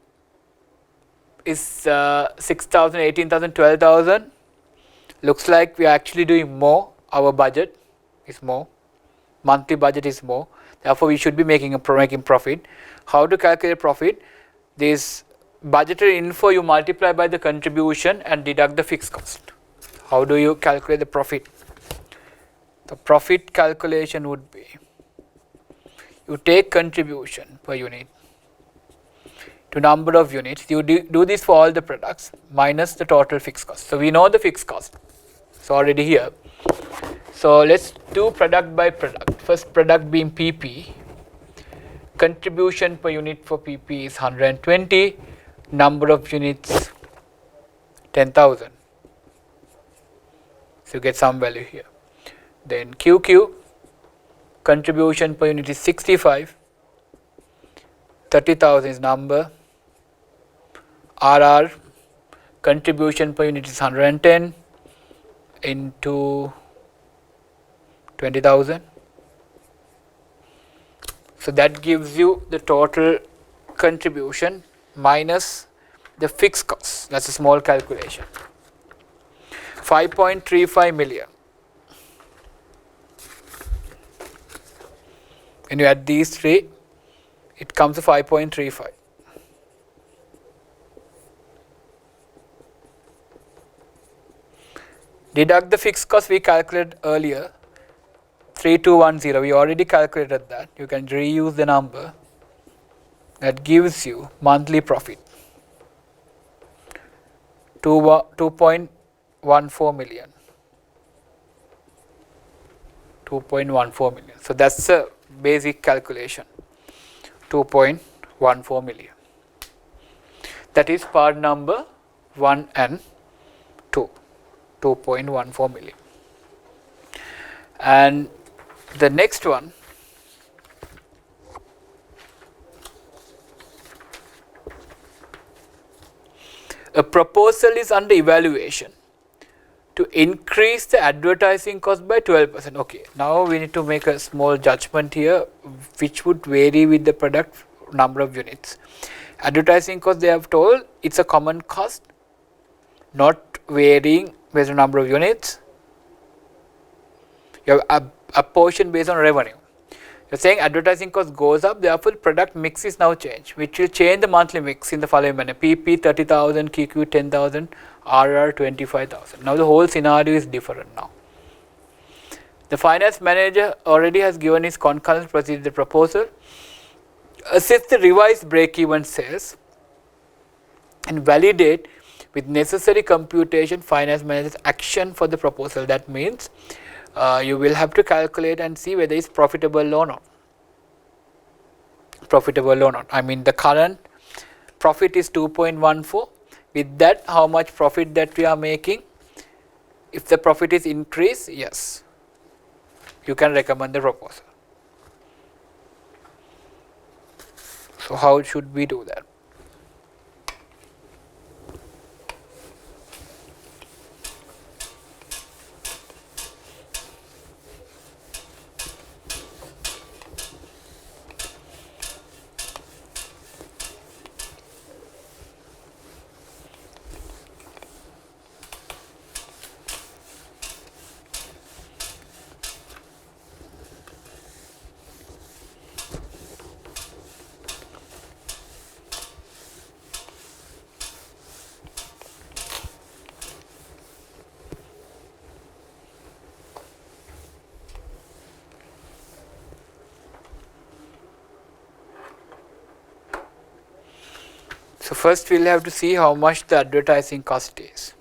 is 6,000, 18,000, 12,000. Looks like we are actually doing more. Our budget is more. Monthly budget is more. Therefore, we should be making profit. How to calculate profit? This budgetary info you multiply by the contribution and deduct the fixed cost. How do you calculate the profit? The profit calculation would be, you take contribution per unit to number of units. You do this for all the products minus the total fixed cost. So we know the fixed cost. It's already here. So let's do product by product. First product being PP. Contribution per unit for PP is 120. Number of units 10,000. So you get some value here. Then QQ. Contribution per unit is 65. 30,000 is number. RR. Contribution per unit is 110 into 20,000. So that gives you the total contribution minus the fixed cost. That's a small calculation. 5.35 million. When you add these three, it comes to 5.35. Deduct the fixed cost we calculated earlier, 3210. We already calculated that. You can reuse the number. That gives you monthly profit, 2.14 million. 2.14 million. So that's a basic calculation, 2.14 million. That is part number 1 and 2, 2.14 million. And the next one, a proposal is under evaluation to increase the advertising cost by 12%. Okay, now we need to make a small judgment here, which would vary with the product number of units. Advertising cost, they have told it's a common cost, not varying based on number of units. You have a portion based on revenue. You're saying advertising cost goes up, therefore product mix is now changed, which will change the monthly mix in the following manner: PP 30,000, QQ 10,000, RR 25,000. Now the whole scenario is different now. The finance manager already has given his concurrent procedure proposal, assess the revised break-even sales, and validate with necessary computation finance manager's action for the proposal. That means you will have to calculate and see whether it's profitable or not. Profitable or not. I mean, the current profit is 2.14. With that, how much profit that we are making? If the profit is increased, yes, you can recommend the proposal. So how should we do that? So first we'll have to see how much the advertising cost is.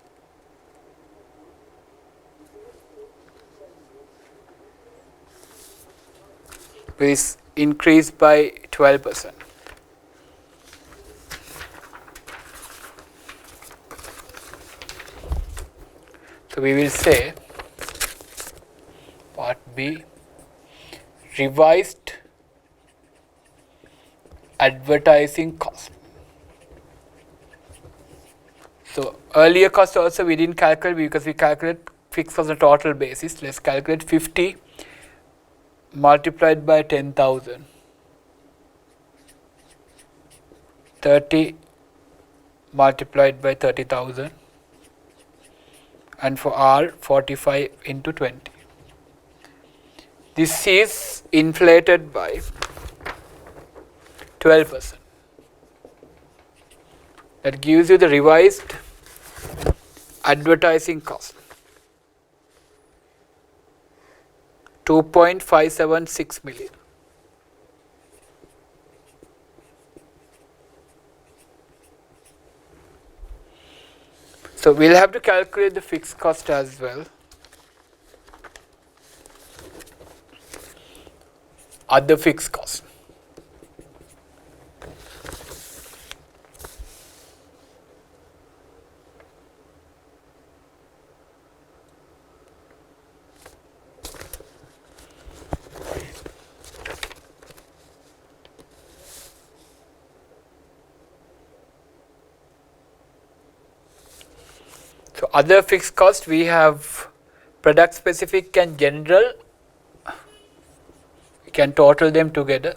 Is increased by 12%. So we will say part B, revised advertising cost. So earlier cost also we didn't calculate because we calculate fixed on a total basis. Let's calculate 50 multiplied by 10,000, 30 multiplied by 30,000, and for R 45 into 20. This is inflated by 12%. That gives you the revised advertising cost, 2.576 million. So we'll have to calculate the fixed cost as well. Other fixed cost. So other fixed cost, we have product specific and general. We can total them together.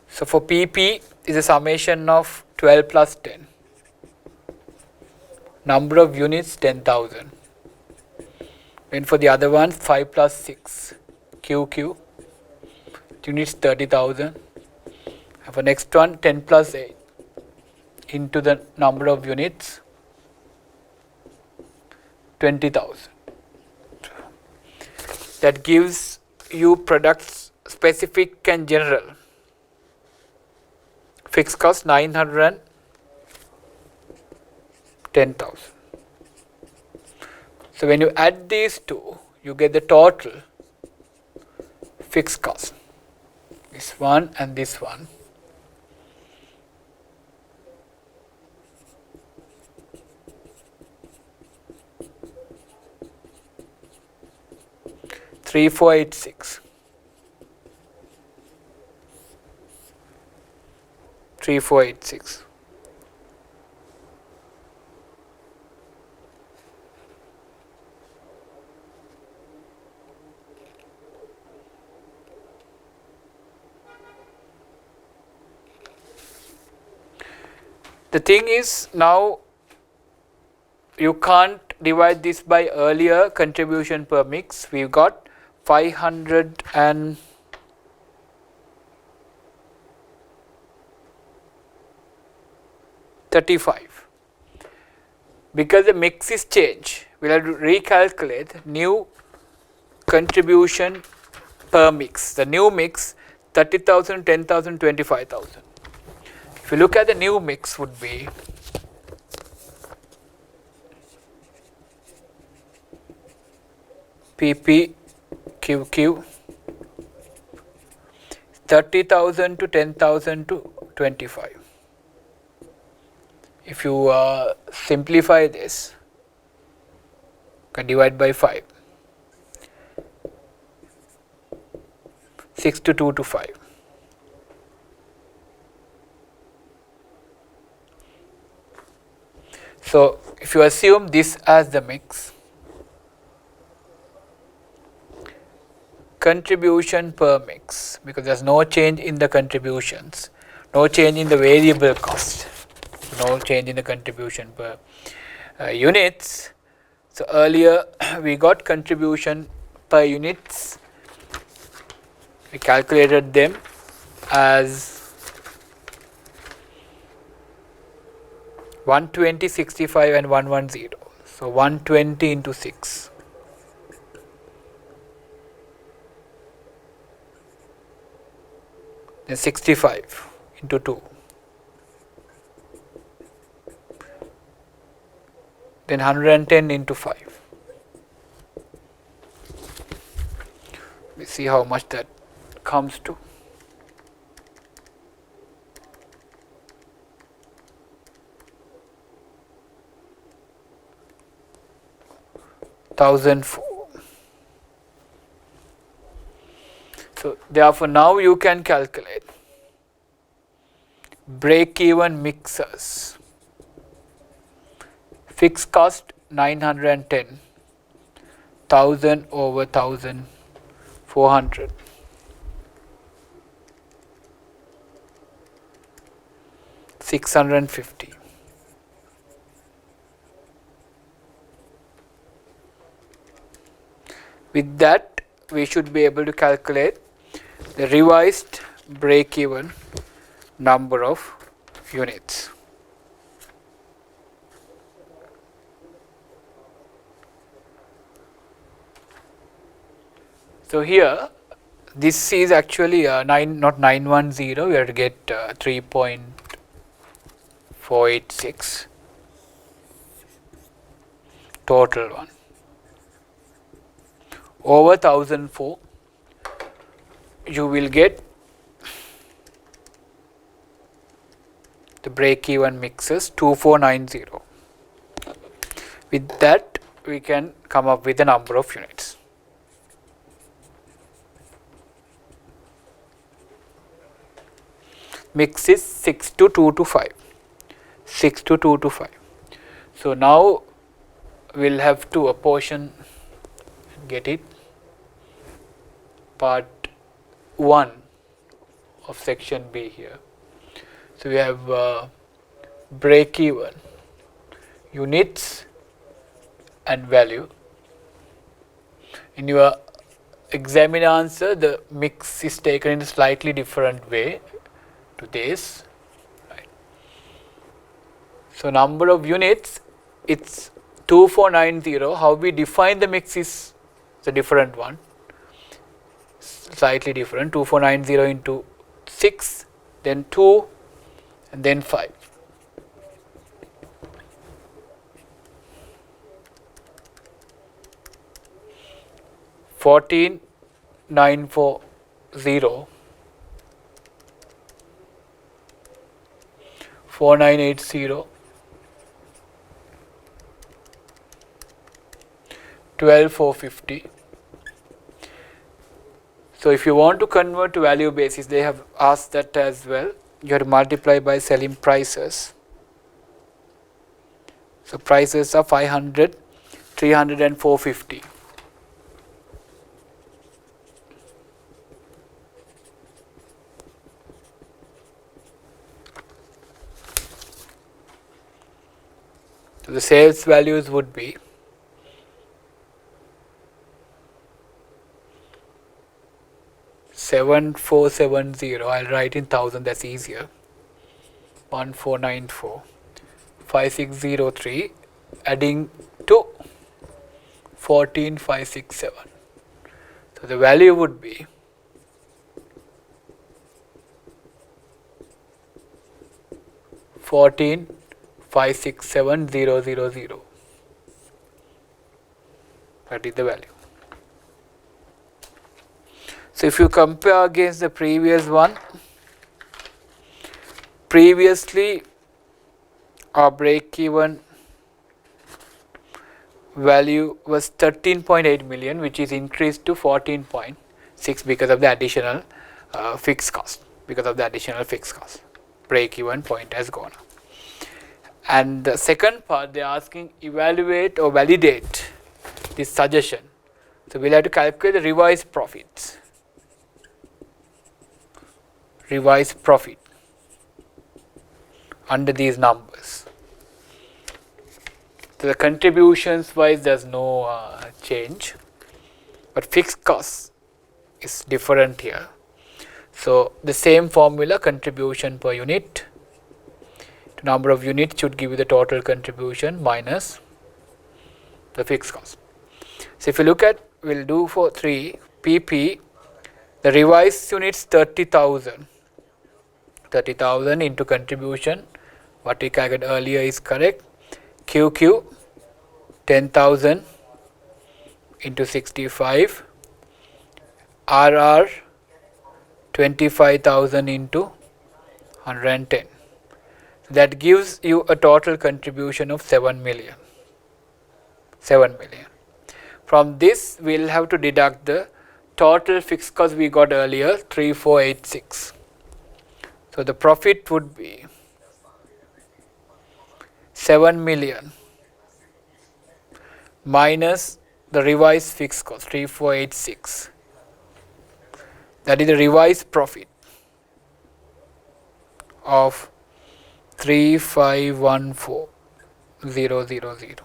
So for PP is a summation of 12 plus 10. Number of units 10,000. And for the other one 5 plus 6 QQ, units 30,000. And for next one 10 plus 8 into the number of units 20,000. That gives you products specific and general. Fixed cost 910,000. So when you add these two, you get the total fixed cost. This one and this one. Three, 4, 8, 6. 3, 4, 8, 6. The thing is, now you can't divide this by earlier contribution per mix, we got 535. Because the mix is changed, we will have to recalculate new contribution per mix. The new mix 30,000, 10,000, 25,000. If you look at the new mix would be PP QQ 30,000 to 10,000 to 25. If you simplify this, you can divide by 5. 6 to 2 to 5. So, if you assume this as the mix, contribution per mix, because there is no change in the contributions, no change in the variable cost, no change in the contribution per units. So, earlier we got contribution per units, we calculated them as 120, 65 and 110. So, 120 into 6. Then 65 into 2. Then 110 into 5. We see how much that comes to. 1004. So, therefore, now you can calculate break-even mixers. Fixed cost 910, 1000 over 1400. $650. With that, we should be able to calculate the revised break-even number of units. So, here this is actually not 910, we have to get 3.486 total one over 1004. You will get the break-even mixes 2490. With that, we can come up with the number of units. Mix is 6 to 2 to 5. 6 to 2 to 5. So, now we will have to apportion, get it, part 1 of section B here. So, we have break even, units and value. In your examiner answer, the mix is taken in a slightly different way to this. Right. So, number of units, it's 2490. How we define the mix is the different one, slightly different. 2490 into 6, then 2 and then 5. $14,940 $4,980 $12,450. So, if you want to convert to value basis, they have asked that as well. You have to multiply by selling prices. So, prices are 500, 300 and 450. So, the sales values would be 7470, I'll write in 1000, that's easier. 1494 5603 adding to 14567. So the value would be 14567,000. That is the value. So if you compare against the previous one, previously our break-even value was 13.8 million, which is increased to 14.6 because of the additional fixed cost. Break-even point has gone up. And the second part, they are asking evaluate or validate this suggestion. So we'll have to calculate the revised profits. Revised profit under these numbers. So the contributions wise there's no change, but fixed cost is different here. So the same formula, contribution per unit to number of units should give you the total contribution minus the fixed cost. So if you look at, we'll do for 3 PP, the revised units 30,000 into contribution, what we calculated earlier is correct. QQ 10,000 into 65, RR 25,000 into 110. That gives you a total contribution of 7 million. From this we will have to deduct the total fixed cost we got earlier, 3486. So the profit would be 7 million minus the revised fixed cost 3486. That is the revised profit of 3514000.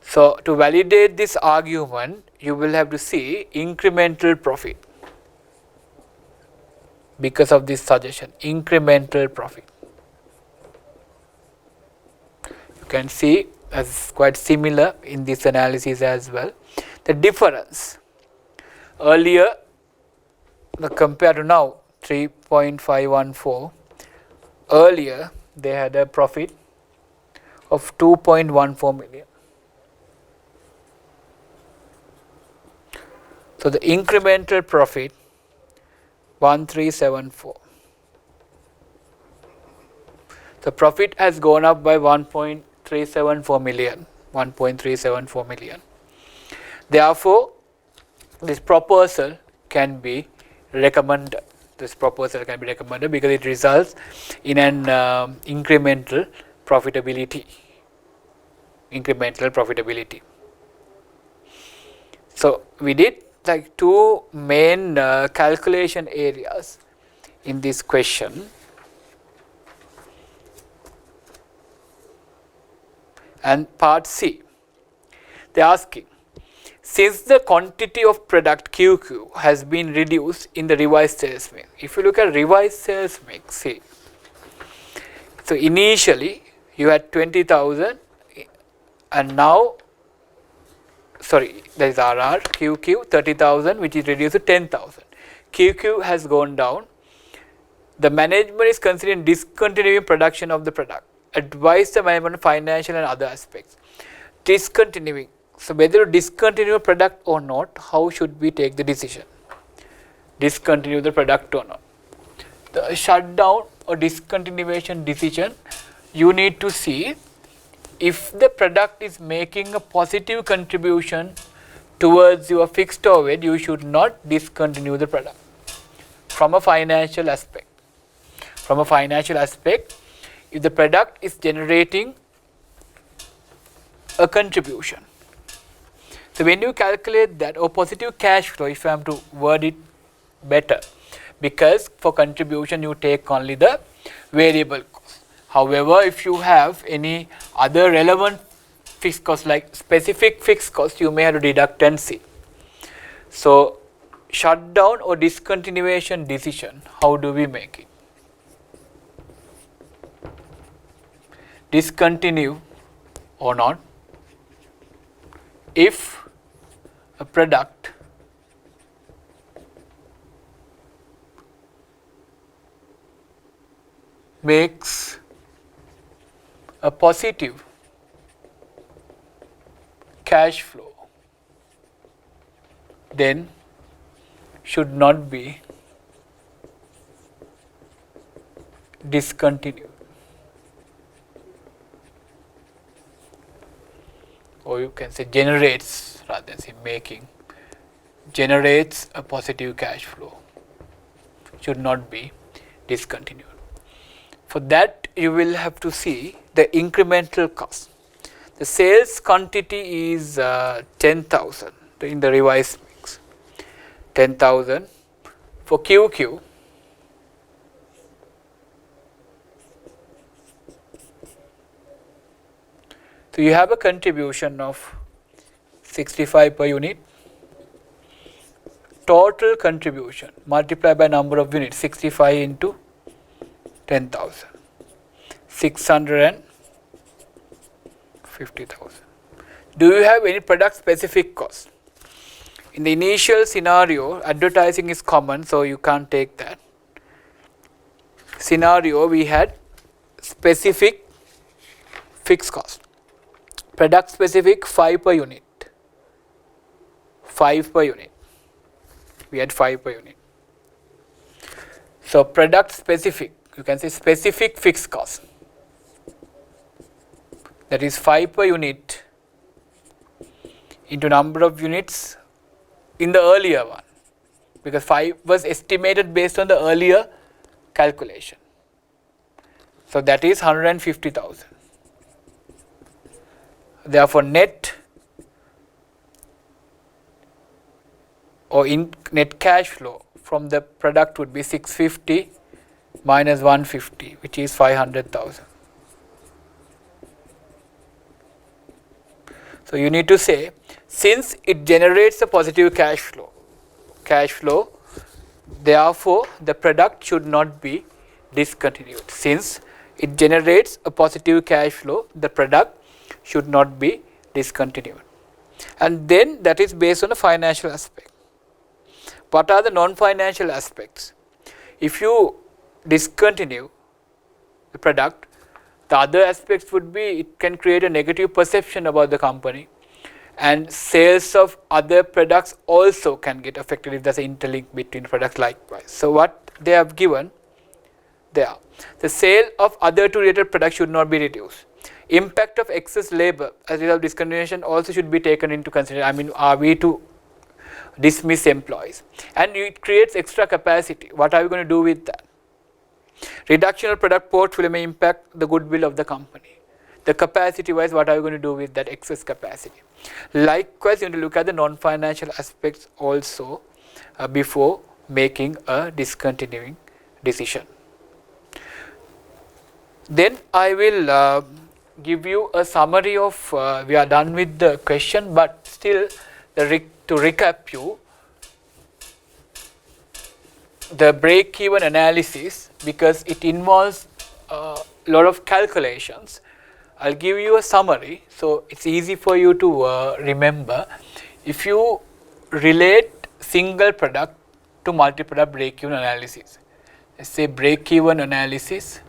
So to validate this argument, you will have to see incremental profit because of this suggestion, incremental profit. You can see as quite similar in this analysis as well. The difference earlier compared to now 3.514, earlier they had a profit of 2.14 million. So the incremental profit 1374. So profit has gone up by 1.374 million. Therefore, this proposal can be recommended. Because it results in an incremental profitability. So we did like two main calculation areas in this question. And part C, they are asking, since the quantity of product QQ has been reduced in the revised sales mix. If you look at revised sales mix, see, so initially you had 20,000 and now, sorry, there is RR, QQ 30,000 which is reduced to 10,000. QQ has gone down. The management is considering discontinuing production of the product. Advise the management on financial and other aspects. Discontinuing. So whether to discontinue a product or not, how should we take the decision? Discontinue the product or not? The shutdown or discontinuation decision, you need to see if the product is making a positive contribution towards your fixed overhead, you should not discontinue the product. From a financial aspect, if the product is generating a contribution, so when you calculate that, or positive cash flow, if I am to word it better, because for contribution you take only the variable cost. However, if you have any other relevant fixed cost like specific fixed cost, you may have to deduct and see. So shutdown or discontinuation decision, how do we make it? Discontinue or not if a product makes a positive cash flow, then should not be discontinued. Or you can say generates, rather than say making, generates a positive cash flow, should not be discontinued. For that, you will have to see the incremental cost. The sales quantity is 10,000 in the revised mix. 10,000 for QQ. So you have a contribution of 65 per unit. Total contribution multiplied by number of units, 65 into 10,000, 650,000. Do you have any product specific cost? In the initial scenario, advertising is common, so you can't take that. Scenario, we had specific fixed cost. Product specific 5 per unit. 5 per unit. We had 5 per unit. So product specific, you can say specific fixed cost. That is 5 per unit into number of units in the earlier one, because 5 was estimated based on the earlier calculation. So that is 150,000. Therefore, net or net cash flow from the product would be 650 minus 150, which is 500,000. So you need to say, since it generates a positive cash flow, therefore the product should not be discontinued. Since it generates a positive cash flow, the product should not be discontinued. And then that is based on the financial aspect. What are the non-financial aspects? If you discontinue the product, the other aspects would be it can create a negative perception about the company, and sales of other products also can get affected if there's an interlink between products likewise. So what they have given there, the sale of other two related products should not be reduced. Impact of excess labor as a result of discontinuation also should be taken into consideration. I mean, are we to dismiss employees? And it creates extra capacity. What are we going to do with that? Reduction of product portfolio may impact the goodwill of the company. The capacity wise, what are we going to do with that excess capacity? Likewise, you need to look at the non-financial aspects also before making a discontinuing decision. Then I will give you a summary of, we are done with the question, but still to recap you, the break-even analysis, because it involves a lot of calculations. I'll give you a summary, so it's easy for you to remember. If you relate single product to multi-product break-even analysis, let's say break-even analysis,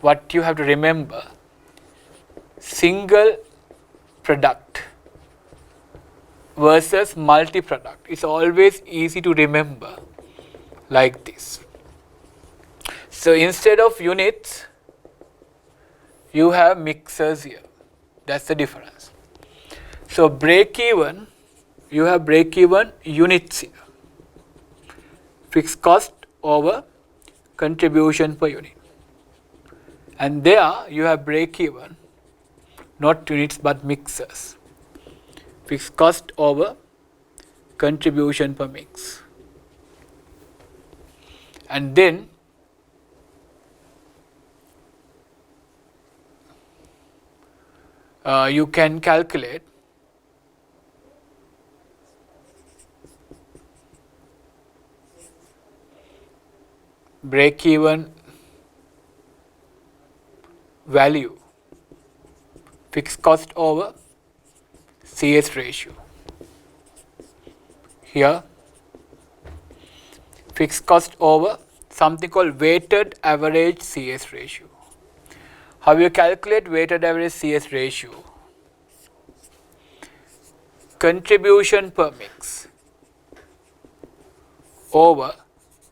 what you have to remember, single product versus multi-product. It's always easy to remember like this. So instead of units, you have mixers here. That's the difference. So break-even, you have break-even units here. Fixed cost over contribution per unit. And there you have break-even, not units but mixers. Fixed cost over contribution per mix. And then you can calculate break-even value, fixed cost over CS ratio. Here, fixed cost over something called weighted average CS ratio. How you calculate weighted average CS ratio? Contribution per mix over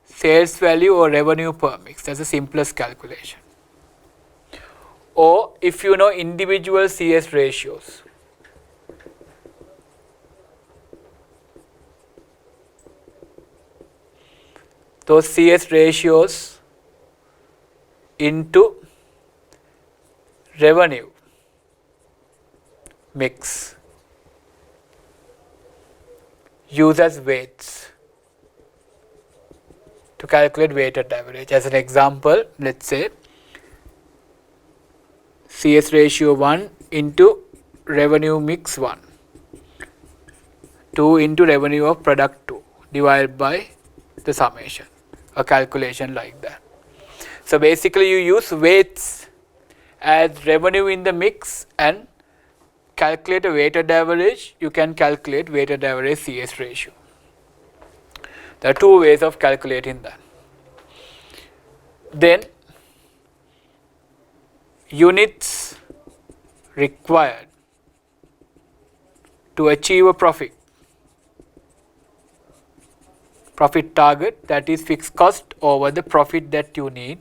sales value or revenue per mix. That's the simplest calculation. Or if you know individual CS ratios, those CS ratios into revenue mix, use as weights to calculate weighted average. As an example, let's say CS ratio 1 into revenue mix 1, 2 into revenue of product 2 divided by the summation, a calculation like that. So basically you use weights as revenue in the mix and calculate a weighted average. You can calculate weighted average CS ratio. There are two ways of calculating that. Then units required to achieve a profit target, that is fixed cost over the profit that you need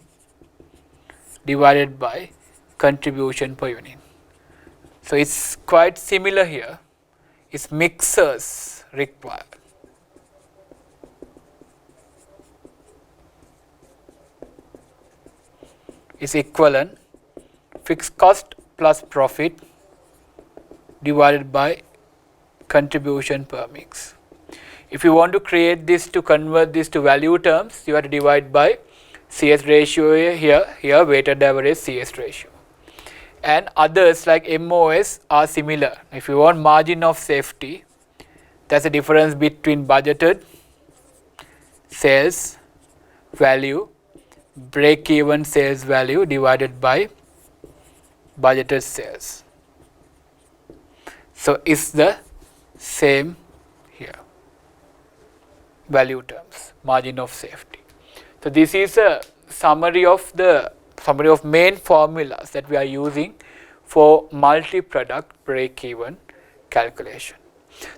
divided by contribution per unit. So it's quite similar here. It's mixers required. Is equivalent fixed cost plus profit divided by contribution per mix. If you want to create this, to convert this to value terms, you have to divide by CS ratio here weighted average CS ratio. And others like MOS are similar. If you want margin of safety, that's the difference between budgeted sales value, break-even sales value divided by budgeted sales. So it's the same here, value terms, margin of safety. So this is a summary of main formulas that we are using for multi-product break-even calculation.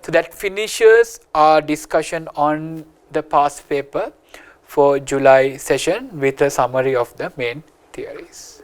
So that finishes our discussion on the past paper for July session with a summary of the main theories.